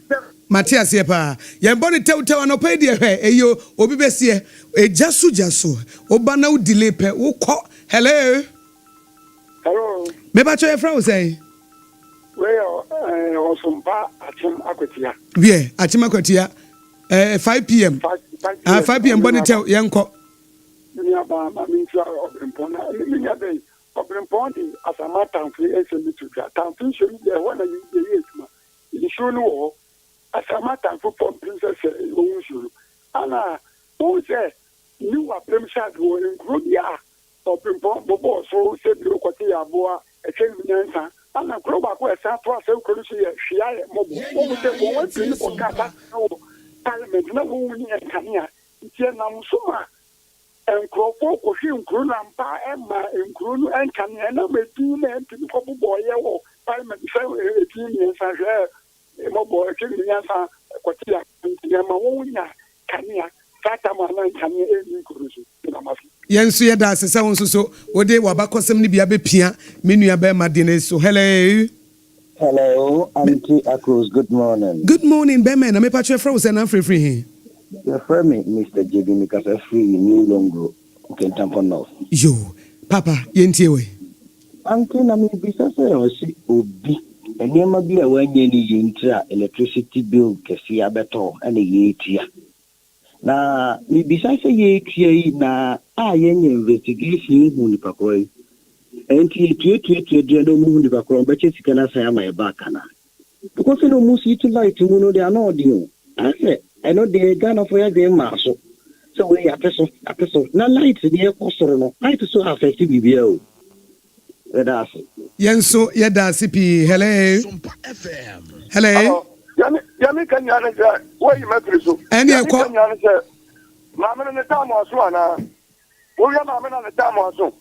Speaker 1: Matthias Yepa, Yamboni tell no pay dear eyo, Obi Bessie, a jasu, Obana delay pe, hello.
Speaker 6: Hello.
Speaker 1: Maybe your friend say.
Speaker 6: Well, SOMPA Akwtia.
Speaker 1: Yeah, Achimakwatia. 5 p.m. 5 p.m. Bonnie tell Yanko.
Speaker 6: Obrempong as a matter of free SMB to that. Town should be one of the years. You sure know as a matter of princess. Anna, who said you are premises will include ya. Obrempong Bobo, so said Lokotia Boa, a chain answer. Anna Croba, where Southwest Korea, Shia, Mobile, one thing for Kata, Parliament, no woman and Kanya, Tianam Suma. And Cropo, Koshim, Krunampa, Emma, and Krun, and Kanyana, with 2 men to the couple boy, Parliament, 18 years, and mobile, Kenya, Kotia, and Yamawonia, Kanya, Fatamana, and Kanya, and Kurusu.
Speaker 1: Yes, yeah, that's a sound so. Ode Wabakosem Nibiabe Pia, Minuabe Madine. So, hello.
Speaker 7: Hello, Auntie Akos. Good morning.
Speaker 1: Good morning, Bemen. I'm a patch of frozen and free.
Speaker 7: Your friend, Mr. JB, because I'm free in New Longo, Kentampo North.
Speaker 1: Yo, Papa, Yentiwe.
Speaker 7: Auntie, I'm in business. I see Obi. And there might be a way you intra electricity bill, Cassia Beto, and a year. Na mi besides a year na investigation in the Pakoi. And you don't move the background, but you can say my back. Because you don't move to light, you know they are not doing. I said, I know they gun of where they marshal. So we are episode. Now light the air cost or no. Light is so affected BBO. That's it.
Speaker 1: Yenso, Yada CP, hello. Hello.
Speaker 6: Yami can you where you met so?
Speaker 1: And you call
Speaker 6: Mamma and the time was one. William Mamma and the time was so.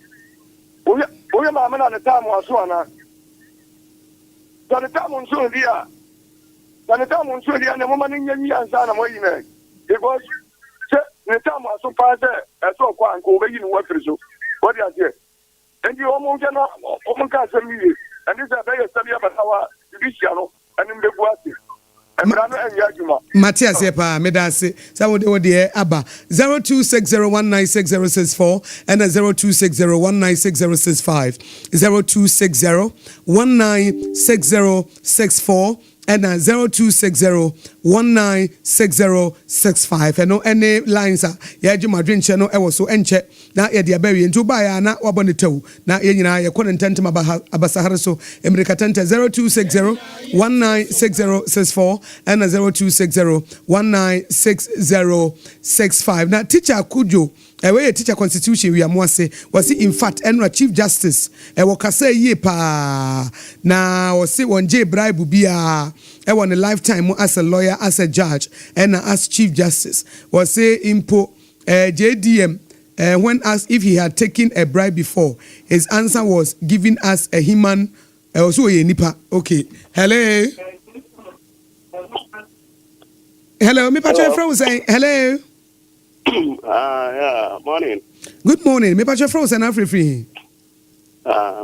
Speaker 6: William Mamma and the time was one. The time on so dear. The time on so dear, and the woman in your son of way. It was the time was so far there. I saw one go away in what so. What is it? And you almost cannot can't send me. And this is a very study about our judicial and in the water.
Speaker 1: Matthias Yepa, Medase, Sawo Abba 0260196064 and 0260196065 0260196064 and 0260196065 and no any lines are Yajuma Drink channel so enche na ye dia baby ntu ba ya na wabonitew na ye nyina ye konententem abasahara so emrekatente 0260196064 and 0260196065 na teacher Kujo ewe teacher constitution we amwase wasi in fact enra chief justice ewo kasa yie pa na wasi wonje bribe bia I want a lifetime as a lawyer, as a judge, and as chief justice. Was say impo JDM when asked if he had taken a bribe before, his answer was giving us a human. Also a nipa. Okay. Hello. Hello. Me patch friend was saying hello.
Speaker 8: Yeah. Morning.
Speaker 1: Good morning. Me patch friend was saying free.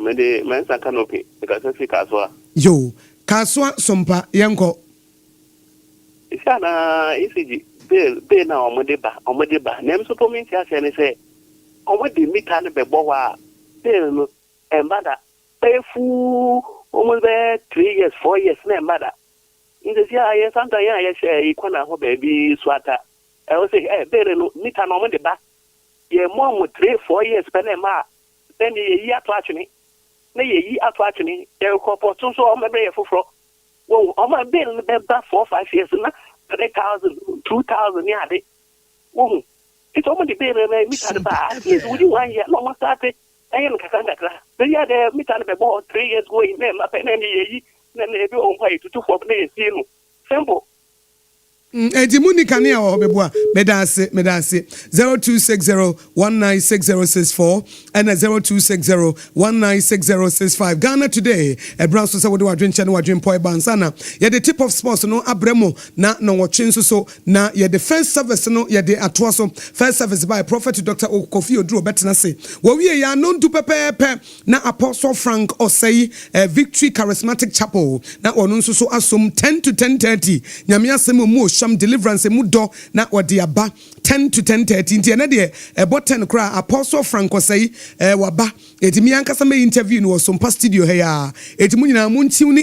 Speaker 8: Me de mensa canopy because I see AKOSUA.
Speaker 1: Yo. AKOSUA SOMPA yanko.
Speaker 8: Isana ECG be na omode ba. Nem supplement ya say omode mita ne bebo wa be no embada pay fu almost 3 years 4 years na embada. Ndesi ya santa ya share ikona ho baby swata. I will say be no mita no omode ba. Ye mom 3 4 years pe na ma then ye ya to atwene. Na ye yi ato atwene e kopoto so o mebe ye foforo wo o ma be no be ba 4 5 years na 3,000 2,000 ya de wo it o mo de be na mi ta ba yes we do 1 year no mo start e yen kaka ndakra be ya de mi ta be bo 3 years go in na pe na ye yi na na e bi o mpa itu for na ye si no simple
Speaker 1: Monica near or Beboa, Medase 0260196064 and 0260196065. Ghana today, a brown so what do I drink channel drink poi bansana. Yeah, the tip of sports no abremo na no watching so na yeah the first service no yeah the atwaso first service by Prophet Dr. Kofi Oduro betina say. Well we are known to pepe na Apostle Frank Osei Victory Charismatic Chapel na ono so asum 10 to 10:30 nyamia semu mo deliverance mudo na Odehyieba 10 to 10:30 nti na de ebo 10 kra Apostle Frank Osei waba etimi ankasa me interview no SOMPA studio he ya etimu nyina muntiuni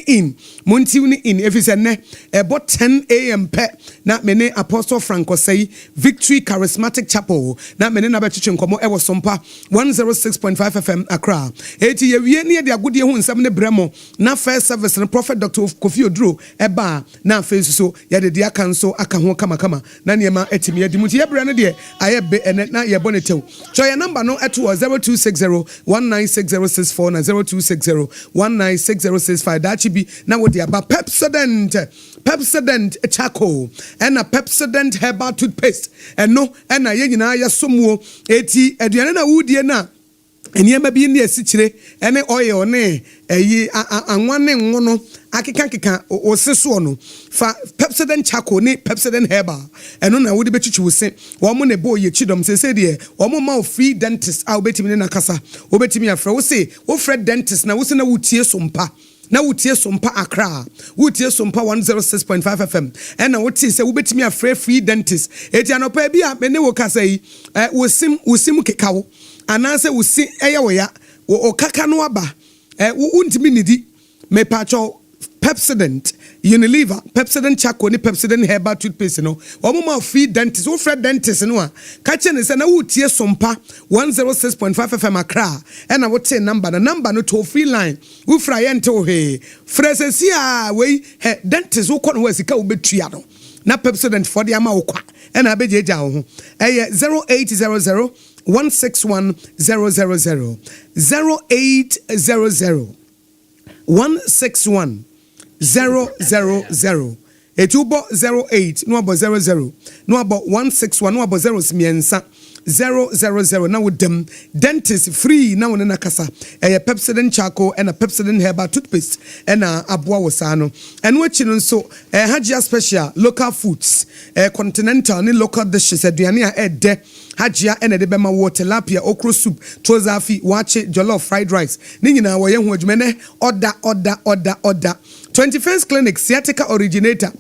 Speaker 1: in efise ne ebo 10 am pe na mene Apostle Frank Osei Victory Charismatic Chapel na mene na bechiche nkomo ewo SOMPA 106.5 FM Accra eti ye wie ne de agodie hu nsam ne bremo na first service no Prophet Dr. Kofi Oduro eba na face so ye de dia kan so aka ho kama na niema etimi adimuti ye bra no de ayebe ene na ye bonetew so your number no eto 0260196064 na 0260196065 that should be na Odehyieba Pepsodent charcoal and a Pepsodent herbal toothpaste and no and na ye nyina ya somuo eti aduane na wudie na eniema bi ne asikyire ene oil ne eyi anwane nwono akeka oseso no fa Pepsodent charcoal ne Pepsodent herbal eno na wode bechichi wose wo mo ne bo ye chidom se de wo mo ma free dentist a obetimi ne nakasa obetimi afra wo se wo free dentist na wo se na wutie SOMPA na wutie SOMPA Accra wutie SOMPA 106.5 FM ena wutie se wobetimi afra free dentist eti anopa bia me ne wo kasa yi wosim kekawo anase wusi eyewoya wo kaka no aba untimi nidi me pacho Pepsodent Unilever Pepsodent charcoal ni Pepsodent herbal toothpaste no omo free dentist wo free dentist no a ka che ne se na wutie SOMPA 106.5 FM Accra and wote number no to free line wo fra ye nto he frasesi a we dentist wo kɔ no wasika wo betua no na Pepsodent for the ama wo kwa and abejeja wo ho 0800 161 000 0800 161 000 etubo 08 no abo 00 no abo 161 no abo 0 simiensa 000 na wodem dentist free na wona nakasa Pepsodent charcoal and a Pepsodent herbal toothpaste and aboa wosano and wachi no so Hajia special local foods continental ni local dishes aduane a ede Hajia and de bema water tilapia okro soup tozafi wache jollof fried rice ni nyina wo ye ho adwumene order 21st Clinic sciatica originator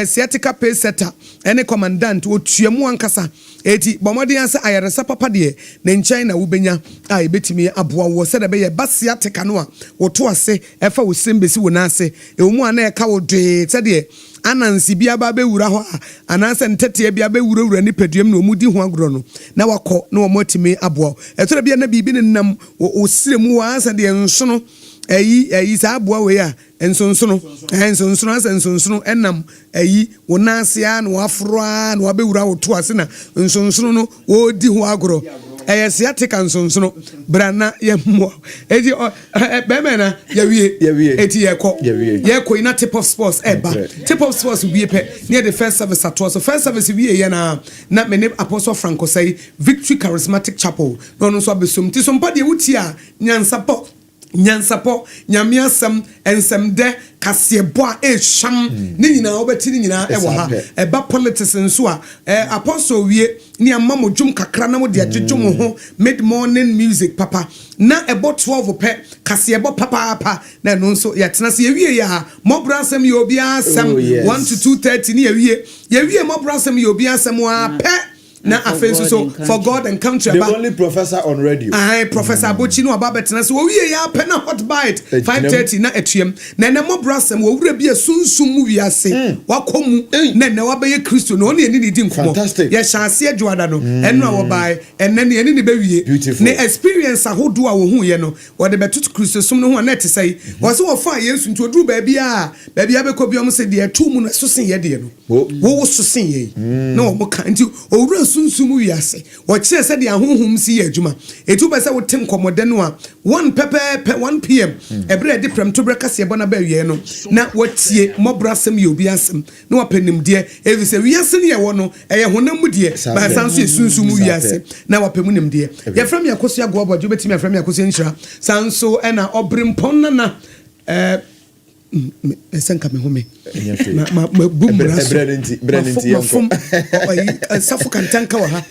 Speaker 1: sciatica pace setter ene commandant otuamu ankasa eti bomodi ansa ayaresa papa de ne nkyɛn na wobenya a ebetimi aboa wo sɛ de be ye sciatica no a woto ase efa wo sembesi wo na ase emu ana eka wo de sɛ de anansi bia ba be wura ho ananse ntete bia be wura ni peduam na omudi ho agro no na wakɔ na omotimi aboa ɛtore bia na bibi ne nam wo siremu wa ansa de nsono eyi sa aboa we a ensonsono enam eyi wonasia na wafroa na wabewura wo to ase na ensonsono no wo di ho agro sciatica nsonsono brana yemmo eti bemena yawie eti yeko ina tip of sports tip of sports wie pe near the first service at so first service wie ye na me ne Apostle Frank Osei Victory Charismatic Chapel no so abesum ti SOMPA de wuti a nyansapo nyamiasam ensemde kasebo a ehwam ni nyina obeti ni nyina ewo ha eba politics nso a Apostle wie ni amamodwum kakra na mo de agedwum ho mid morning music papa na ebo 12 pe kasebo papa na no nso yetena se yewie ya mobrasem ye obi asem 1 to 2:30 ni yewie mobrasem ye obi asem wa pe na afenso so for God and country
Speaker 2: the only professor on radio
Speaker 1: Professor Bochi no ababetena so we ya pe na hot bite 5:30 na etuem na mo brasem wo wura bi asunsun mu wiase wakomu na wabeye Kristo no ne ni di nkomo ya chance adwada no eno a wo bai enne ne ni be wie ne experience ahodo a wo hu ye no wo de betutu Kristo sum no hu na te sei wo se wo fa Yesu nti odu ba bia abekọ bi om se de atu mu na so sen ye de no wo so sen ye no mo kan nti owura sunsum wiase wo kire se de ahohom si ye adwuma etu be se wo tem komode no a 1 p.m. ebre de prem to breakfast ye bona ba wie no na watie mobrasem ye obi asem na wapanim de evi se wiase ne ye wo no eye honam de ba sanso ye sunsum wiase na wapamunim de ye from AKOSUA go obojo betimi from AKOSUA nshira sanso na Obrempong na esenka me home ma bumra so brandinti yanko safo kantanka wa ha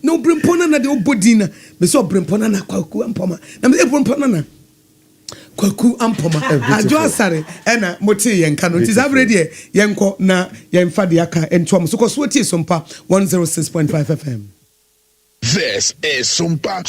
Speaker 1: no Obrempong na de obodina me so Obrempong na kwaku ampoma na me Obrempong na kwaku ampoma ajo asare na moti yenka no ntiza brede yenko na yemfa de aka entwom so koso tie SOMPA 106.5 FM.
Speaker 9: This is SOMPA.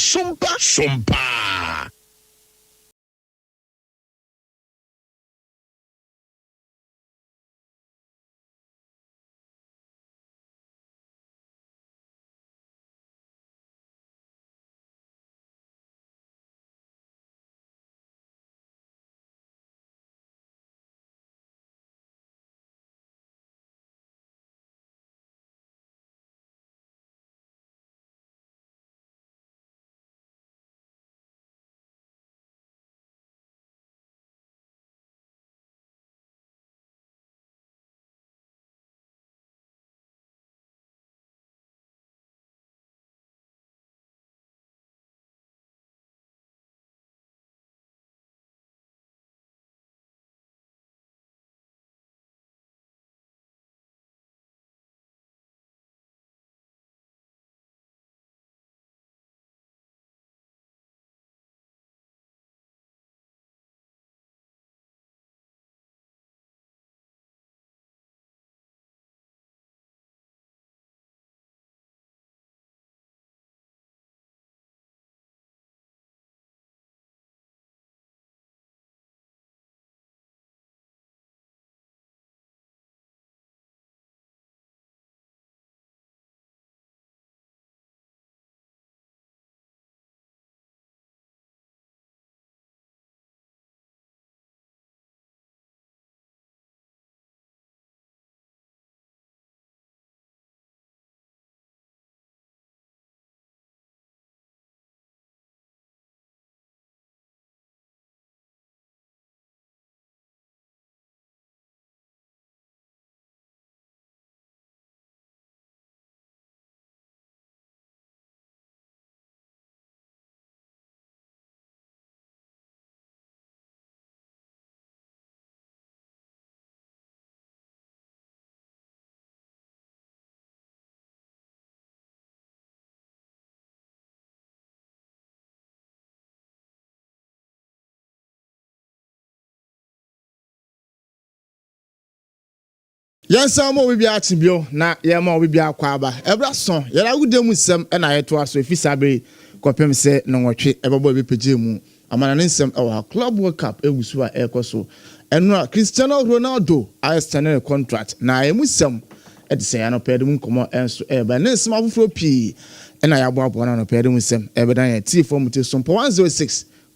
Speaker 10: Yes, I'm will be at Bio, na Yama will be a quaba. Ebra son, Yara would do with some and I to us if he's sabe, Copem say no watch ever boy pijimu. A man in some our club World Cup, ABOAGYE AKOSUA. And Cristiano Ronaldo, I stand a contract. Now I am with some at the say I no paid him come out and so ever. Then small for P. And I about one on a paid with some ever than T form to SOMPA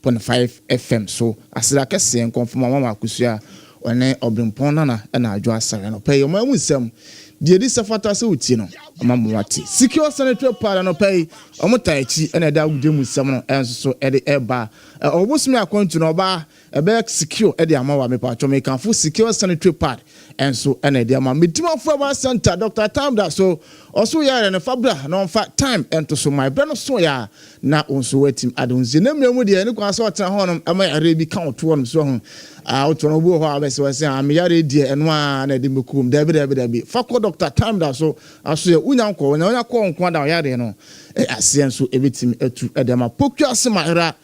Speaker 10: 106.5 FM. So as I can say and confirm Mama AKOSUA. One Obrempong na ADWOA ASARE no pay your wisdom. Dear this after so tino, Mamawati. Secure sanitary part no pay, Omotaichi, and a dog dim with someone else so at the airbar. Almost me according to no bar, a bag secure at the Amawa me part to make a full secure sanitary part. And so, and a dear man, Midtima Forever Center, Dr. Tam that so also ya and a fabra, no fat time, and to so my brother so ya now also waiting. I don't see them with the any class what honor, I might already count to one so out on a war harvest was saying, I'm yari dear and one at the Mukum, David, Fako Dr. Tam that so I say, Unanko, and I call Quanda Yari, no, I see so everything to Adama Pokia Samara.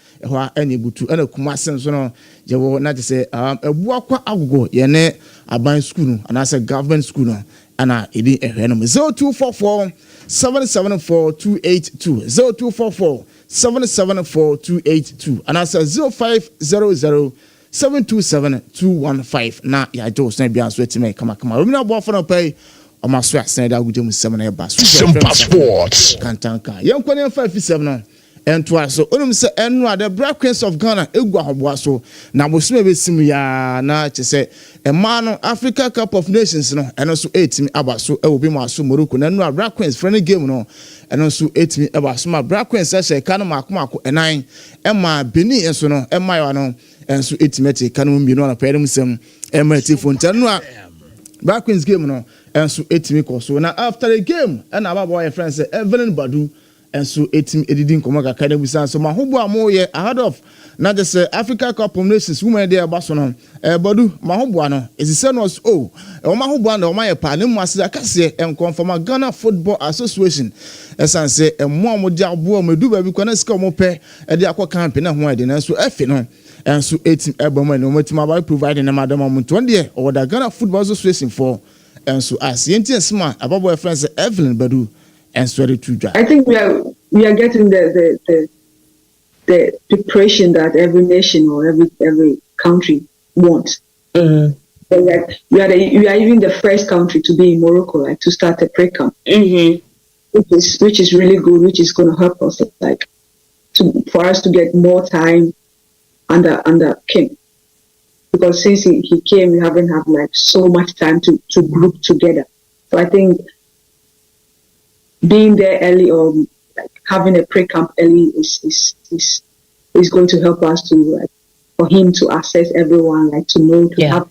Speaker 10: Any butu and a kumasen so you will not say a walk go yene a buying school and as a government school and I did a random 0244 774 282 0244 774 282 and as a 0500 727 215 now ya just not be answer to me come we no bo for no pay o ma so asene da gudem 7 e ba
Speaker 9: SOMPA Sports
Speaker 10: kantanka yen kwani 57 entoa so onum se enno the Black Queens of Ghana egu ahoboa so na bosome besim ya na chese ema no Africa Cup of Nations no eno so etimi aba so e obi ma so Morocco na enno Black Queens friendly game no eno so etimi aba so ma Black Queens se ka no makomako enan ema Benin enso no ema yo no enso etimete ka no mbino na pere musem ema tifo no a Black Queens game no enso etimi koso na after the game na Ababoagye friends say Evelyn Badu enso etimi edidi nkomo ka na busan so mahobo amoye ahead of na just Africa Cup of Nations women there baso no Badu mahobo no esise no o mahobo na o maye pa ne mu ase akase enkonfirm Ghana Football Association esan say emo amodi abo medu ba bi kwa na sika mo pe e de akọ campaign na ho ade na so efe no enso etim eboma no matima ba provide na madam amuntu de o da Ghana Football Association for enso as yenti sma Ababoagye friends Evelyn Badu enso ready to drive.
Speaker 11: I think we are getting the depression that every nation or every country wants. And that we are even the first country to be in Morocco, like to start a pre-camp, which is really good, which is going to help us, like for us to get more time under King, because since he came, we haven't had like so much time to group together. So I think being there early or like having a pre-camp early is going to help us to like for him to assess everyone, like to know to have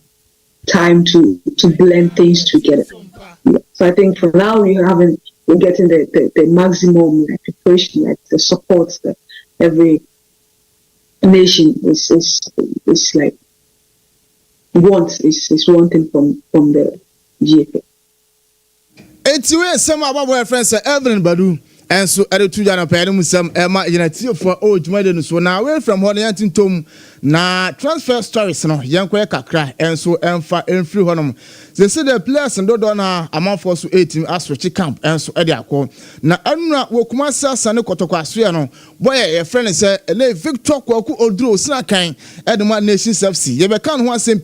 Speaker 11: time to blend things together. So I think for now we're getting the maximum like preparation, like the support that every nation is like wants is wanting from the GFA.
Speaker 10: Etiwe some Ababoagye friends Evelyn Badu enso eretu jana pere musam ema yenatio for ojumade no so na away from hon yantintom na transfer stories no yenkoye kakra enso emfa enfri honom they say the players ndo do na amafo so 18 aswitch camp enso e de akọ na anura wokuma sasa ne kotokwa aso no boy ye friend say na Victor Kwaku Odro sina kan edema Nations FC ye be kan ho asem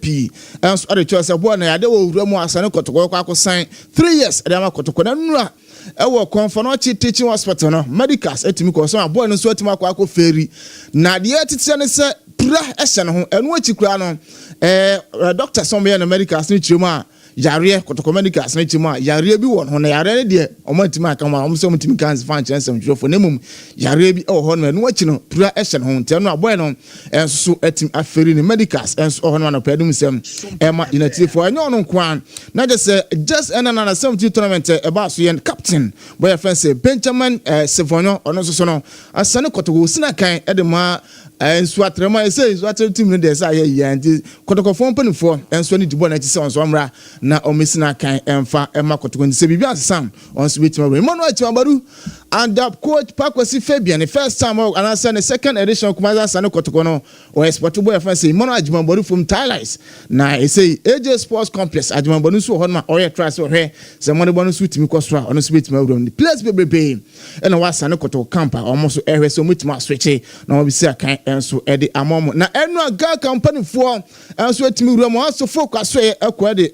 Speaker 10: enso e de cho say boy na yade wo wura mu asane kotokwa akosan 3 years e de ma kotokwa na anura ewo konfonochi teaching hospital no medicals etimi ko so aboy no so etimi akọ feri na de etiti ne se pra ehye no ho enu achikura no doctor some here no medicals ni chiroma yare kotoko medicals ni chiroma yare bi won ho na yare ne de omatimi aka ma omso omtimi cancer fan chensem jofo nemum yare bi ho no enu achi no pra ehye no ho nteno aboy no enso etimi aferi ni medicals enso ho no na pedum sem ema unity for enyo no kwan na just enana na 70 tournament eba so yen captain boy friend say Benjamin Sevonyo ono so no asane kotoko sina kan edema enso atrema say enso atrema team no dey say yanti kotoko fon panifo enso ni dibo na ti say onso amra na omesina kan emfa ema kotoko ni say bibia asam onso betima we mono achimabaru and up coach Pakwasi Fabian the first time and I said the second edition kumaza sane kotoko no o export boy friend say mono achimabaru from Thailand na e say AJ Sports Complex achimabaru so ho na oye try so he say mono bonu so timi kosra ono so betima we the place bebe and wa sane kotoko camp almost ehwe so mutima switch na obi say kan enso ede amomo na enu aga company for enso etimi wura mo so focus so ekwa de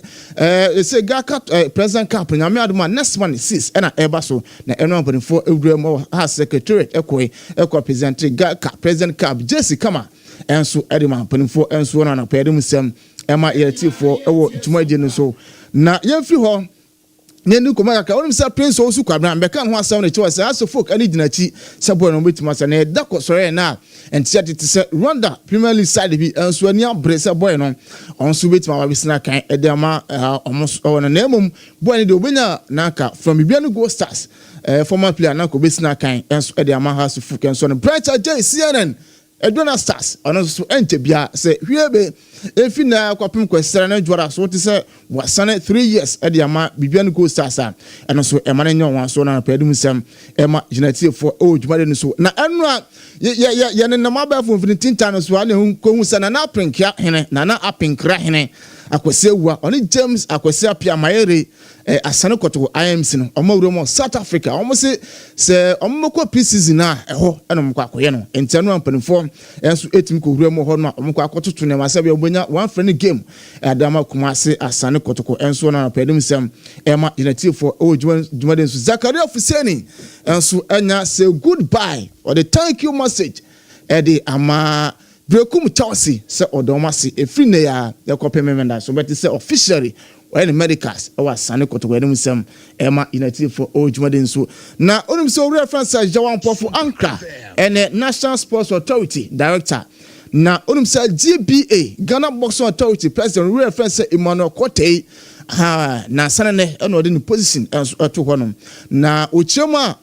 Speaker 10: say gaka president camp na me aduma next one 6 na eba so na enu company for wura mo ha secretariat ekwa present gaka president camp Jesse Kama enso ede man company for enso na pede musem ema yeti for ewo tumaje no so na yemfi ho nenu koma ka onim sa prince osu kwabra mbeka ho asam ne chewa sa folk ani dinachi sabo no betima sa na da ko sore na entia tete se Rwanda Premier League side bi enso ani abrese boy no onso betima wa bisina kan edema almost on na emum boy ne de obenya naka from Bibiano Go Stars former player na ko bisina kan enso edema ha so folk enso no Brighter J CNN Edona Stars ono so ente bia se hwiebe efi na kwapem kwesere na dwara so te se wasane 3 years ediama Bibiano Go Stars eno so emane nyo wan so na pedum sem ema unity for ojumade no so na enu a ye ne na mabafo infinity tan so ale hu ko hu sana na apinkra hene na apinkra hene Akwasi Ewa oni James Akwasi Apia Mayere Asane Kotoko IMC no omawuro South Africa almost say omoko pre-season na eho eno mko akoye no ntano ampanifo enso etim ko wura mo ho no omko akototo ne masabe obonya one friendly game adama Kumasi Asane Kotoko enso na pedem sem ema United for Jumade enso Zakaria Fuseni enso enya say goodbye or the thank you message edi ama Brekum Chelsea say odomasi efri ne ya yakopem memenda so but say officially when medicals our Asane Kotoko edem sem ema United for Jumade enso na onum so reference Jawan Pofu ACCRA and National Sports Authority Director na onum say GBA Ghana Boxing Authority President reference Emmanuel Kotei na sanane eno de position to honom na ochema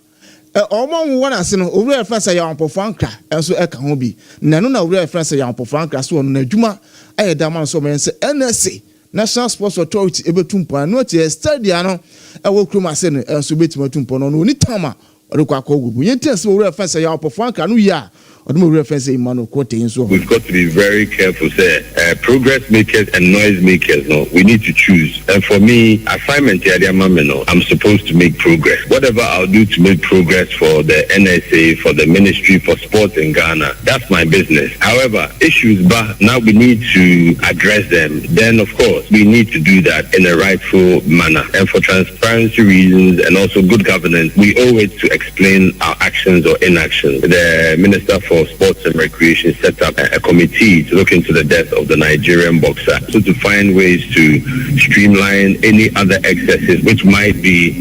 Speaker 10: omo won ase no owura reference ya Pofu ACCRA enso eka ho bi na no na owura reference ya Pofu ACCRA so no na adwuma ayeda man so men say NSA National Sports Authority ebetumpa no tie stadia no ewo krum ase no enso betumatumpa no ni tama orikwa akogugu yente se owura reference ya Pofu ACCRA no ya We've got
Speaker 12: to be very careful, sir. Progress makers and noise makers, no, we need to choose. And for me, assignment here, I'm supposed to make progress. Whatever I'll do to make progress for the NSA, for the Ministry for Sports in Ghana, that's my business. However, issues, but now we need to address them. Then, of course, we need to do that in a rightful manner. And for transparency reasons and also good governance, we owe it to explain our actions or inactions. The Minister for Sports and Recreation set up a committee to look into the death of the Nigerian boxer, so to find ways to streamline any other excesses which might be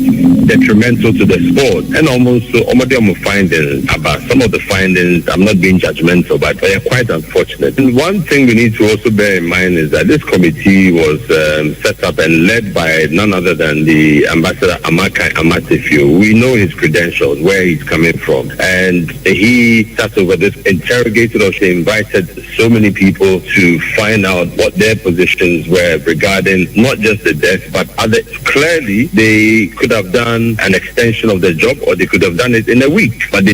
Speaker 12: detrimental to the sport. And almost findings about some of the findings, I'm not being judgmental, but they are quite unfortunate. And one thing we need to also bear in mind is that this committee was set up and led by none other than the Ambassador Amakai Amatefio. We know his credentials, where he's coming from, and he sat over this, interrogated us, invited so many people to find out what their positions were regarding not just the death, but other. Clearly, they could have done an extension of the job, or they could have done it in a week. But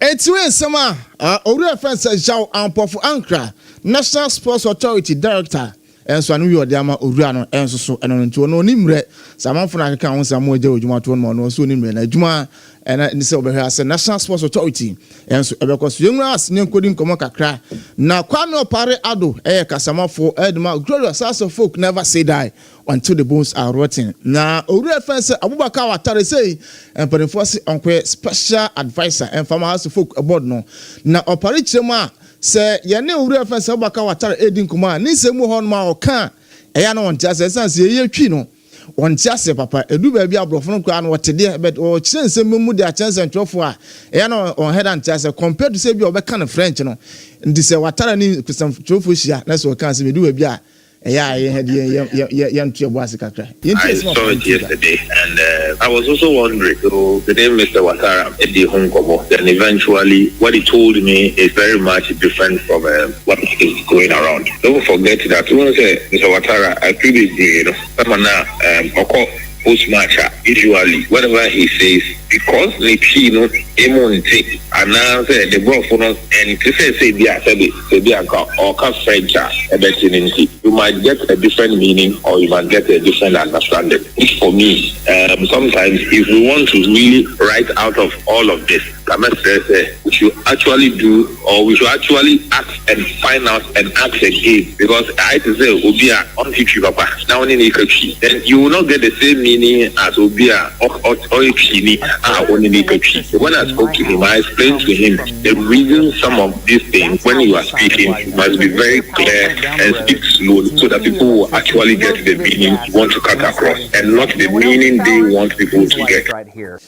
Speaker 10: it's when some reference Jao Pofu ACCRA, National Sports Authority Director. Enso anu yo de ama owura no enso so eno nti ono nimre samanfo na keka won samo je odwuma to no no so nimre na adwuma ena ni se obehwe ase National Sports Authority enso ebekoso yenwura asne nkodi nkomo kakra na kwano opare ado kasamafo edma glorious as of folk never say die until the bones are rotten. Na owura fence Abubakar Watare say empanifo se onkwe special advisor and farmer house folk aboard no na opare chema se yene owura fence Abubakar Watare edin kuma ni se mu hon ma oka eya no won tiase sense ye twi no won tiase papa edu ba bi abrofo no kwa no wotede but o chense memu de a chense ntwofo a eya no on head and tiase compared to say bi obeka no French no ndi se Watare ni kusam twofo hia na se o kan se edu ba bi a I saw
Speaker 12: it yesterday, and I was also wondering. So the name Mr. Watara at the home cover. Then eventually, what he told me is very much different from what is going around. Don't forget that when I say Mr. Watara, I previously, post match usually whatever he says, because the chino emonte announce the brought for us and to say or French you might get a different meaning or you might get a different understanding. For me, sometimes if we want to really write out of all of this, we should actually do, or we should actually act and find out and act again, because I to say Obia on teach papa now then you will not get the same meaning as Obia or when I spoke to him, I explained to him the reason some of these things, when you are speaking, must be very clear and speak slowly so that people will actually get the meaning you want to cut across and not the meaning they want people to get.
Speaker 13: Right here.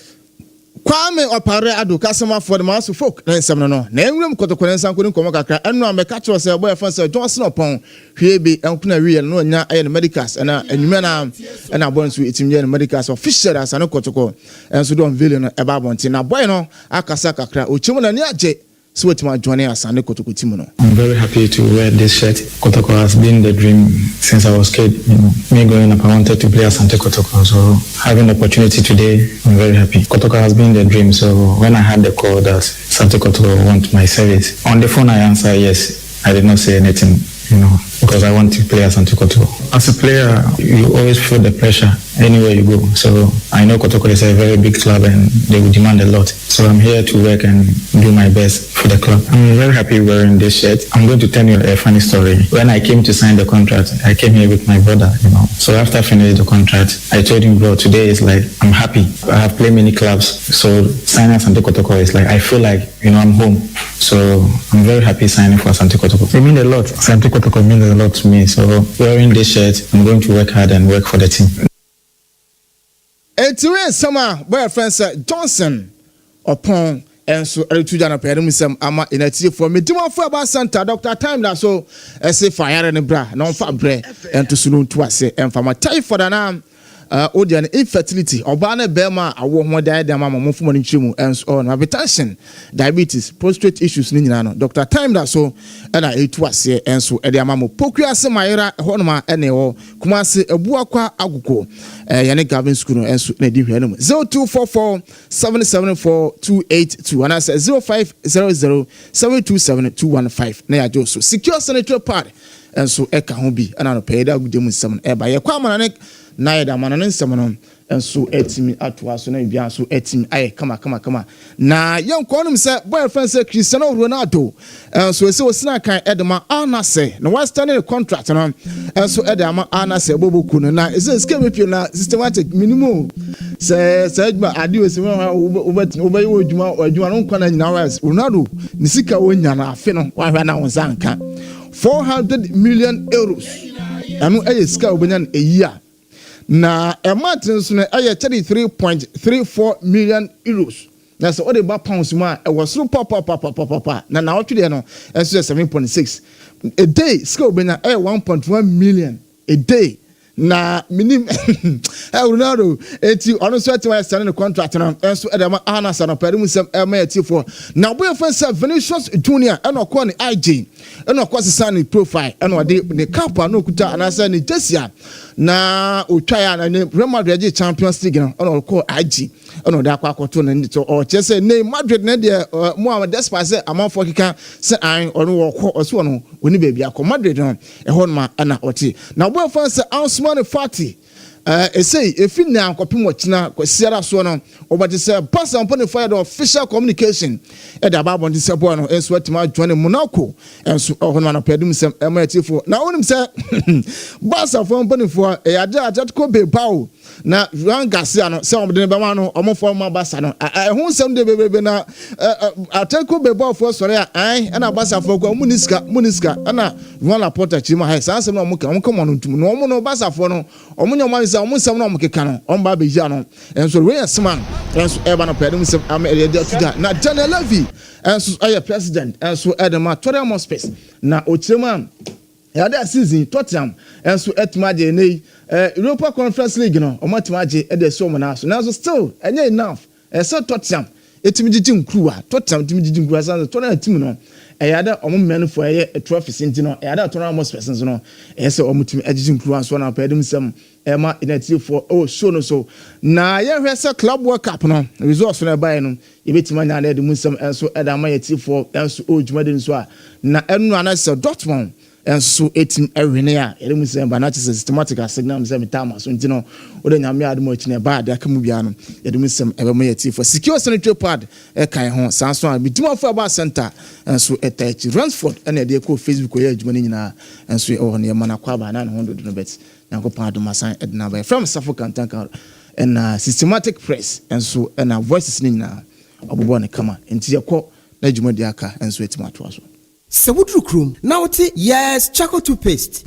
Speaker 10: Kwame opare ado kasema for the mass folk na nsem no na enwem kotokore nsan kodi nkomo kakra enu ameka cho se boy fan se Johnson opon hwebe enkuna wi no nya aye medicals na enwuma na boy nso etimye na medicals official as na kotoko enso don vele no eba bonti na boy no akasa kakra ochimo na ni age so wetima join asane kotoko timu no.
Speaker 14: I'm very happy to wear this shirt. Kotoko has been the dream since I was kid. Me growing up, I wanted to play Asante Kotoko. So having the opportunity today, I'm very happy. Kotoko has been the dream. So when I had the call that Asante Kotoko want my service, on the phone I answered yes. I did not say anything because I want to play at Asante Kotoko. As a player, you always feel the pressure anywhere you go. So I know Kotoko is a very big club and they will demand a lot. So I'm here to work and do my best for the club. I'm very happy wearing this shirt. I'm going to tell you a funny story. When I came to sign the contract, I came here with my brother, So after I finished the contract, I told him, bro, today is like, I'm happy. I have played many clubs. So signing Asante Kotoko is like, I feel like, I'm home. So I'm very happy signing for Asante Kotoko. It means a lot. Asante Kotoko means a lot to me. So wearing this shirt, I'm going to work hard and work for the team.
Speaker 10: Etiwe sama boyfriend Johnson upon enso eretuja na pere musem ama inati for medimo for about center Dr. Time da so ese fire ne bra na onfa bre ento sunu ntu ase emfa typhoid na odian infertility oba na bema awo ho da ma mo fo ni chimu enso on hypertension diabetes prostate issues ni nyina no Dr. Time da so na etu ase enso e de ama mo pokua ase mayera honoma ene wo kuma ase ebuakwa aguko yane Gavin school no enso na di hwe no 0244 774282 and I say 0500 727 na ya jo so secure sanitary pad enso eka ho bi ana no pay da gudemu nsam e ba ye kwa manane na yeda manane nsam no enso etimi atoa so na bia so etimi aye kama na yenko no se boyfriend say Cristiano Ronaldo enso ese osina kan edema anase na was standing contract no enso edema anase boboku no na ese scheme pio na systematic minimum se aduma ade wesi obayi odwuma no nkwa na nyina was Ronaldo ni sika wonya na afi no wa hwa na wonsa nka 400 million euros anu eye sika obenya na eyiya na Martins no eye 33.34 million euros na so ode ba pounds ma e was so papa na otwede no eso 7.6 a day sika obenya eye 1.1 million a day na minim Ronaldo eti ono so ati wa sign the contract na enso edema anasa no pere musem ema eti for na boy fan Vinicius Junior eno ko ni IG eno ko sesa ni profile eno de ne cap na okuta anasa ni jesia na otwa ya na Real Madrid Champions League na eno ko IG eno da akwa akoto na ndi to o chese ne Madrid na de Mohamed Despase amanfo kika se an ono wo ko oso no oni baabi akọ Madrid no ehon ma ana oti na boy fan Money Fati say if you now copy watching Sierra Sona over the say pass on fire the official communication at the Babon de Sabuano and sweat my joining Monaco and so on pedum some MIT for now on him say Bassa from Bonnie for a that could be bow na Ran Garcia some of the Bamano or more former Bassano I won't some day baby na I take could be bow for sorry I and a Bassa for Muniska and a Rana Porta Chima has answered no come on to no Bassa for no or omo sam na omkeka no omba beja no enso Reyes man enso eba no pedum sem amede tuga na Daniel Levy enso aye president enso edema Tottenham space na ochirema ya da season Tottenham enso etmaje nei Europa Conference League no omatmaje ede so mo na so still enye enough so Tottenham etimijiji nkruwa Tottenham timijiji nkruwa san Tottenham team no eyada omo men for eye trophies ntino eyada Tottenham space no ese omutimi ajiji nkruwa so na pedum sem ema inati for show no so na ye hwese club world cup no results na buy no yebetima nya na edum sem enso edama yeti for enso ojumade nso a na enu anase Dortmund enso etim ewene a edum sem ba na chese systematic signal sem tama so ntino ode nya me adum ochine ba de akamu bia no edum sem ebema yeti for secure sanitary pad e kan ho sanso a bitima for ba center enso etachi Ransford na de ko Facebook ye adwuma nyina enso e ho ne mana kwa ba na 100 no bet Yanko Padumasan Edna from Suffolk Tanka and systematic press and so and our voices in Obubone Kama into your call Najumadiaka and sweat matwas.
Speaker 13: Sewudru krum na wote yes charcoal toothpaste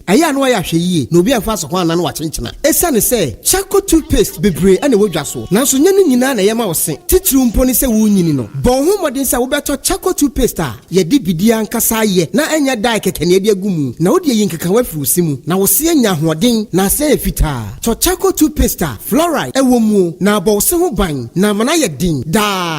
Speaker 13: aya no ya hwe yi na obi afa so kwan na no wa chenchena esane se charcoal toothpaste bebre ane wodwa so na so nya no nyina na yema wo se titru mpo ni se wo nyini no bon ho modin se wo beto charcoal toothpaste a ye di bidia nkasa ye na anya dai kekene de agumu na wo de yin keka wa firi simu na wo se anya hoden na se efita to charcoal toothpaste fluoride ewo mu na bo se ho ban na mana ye din da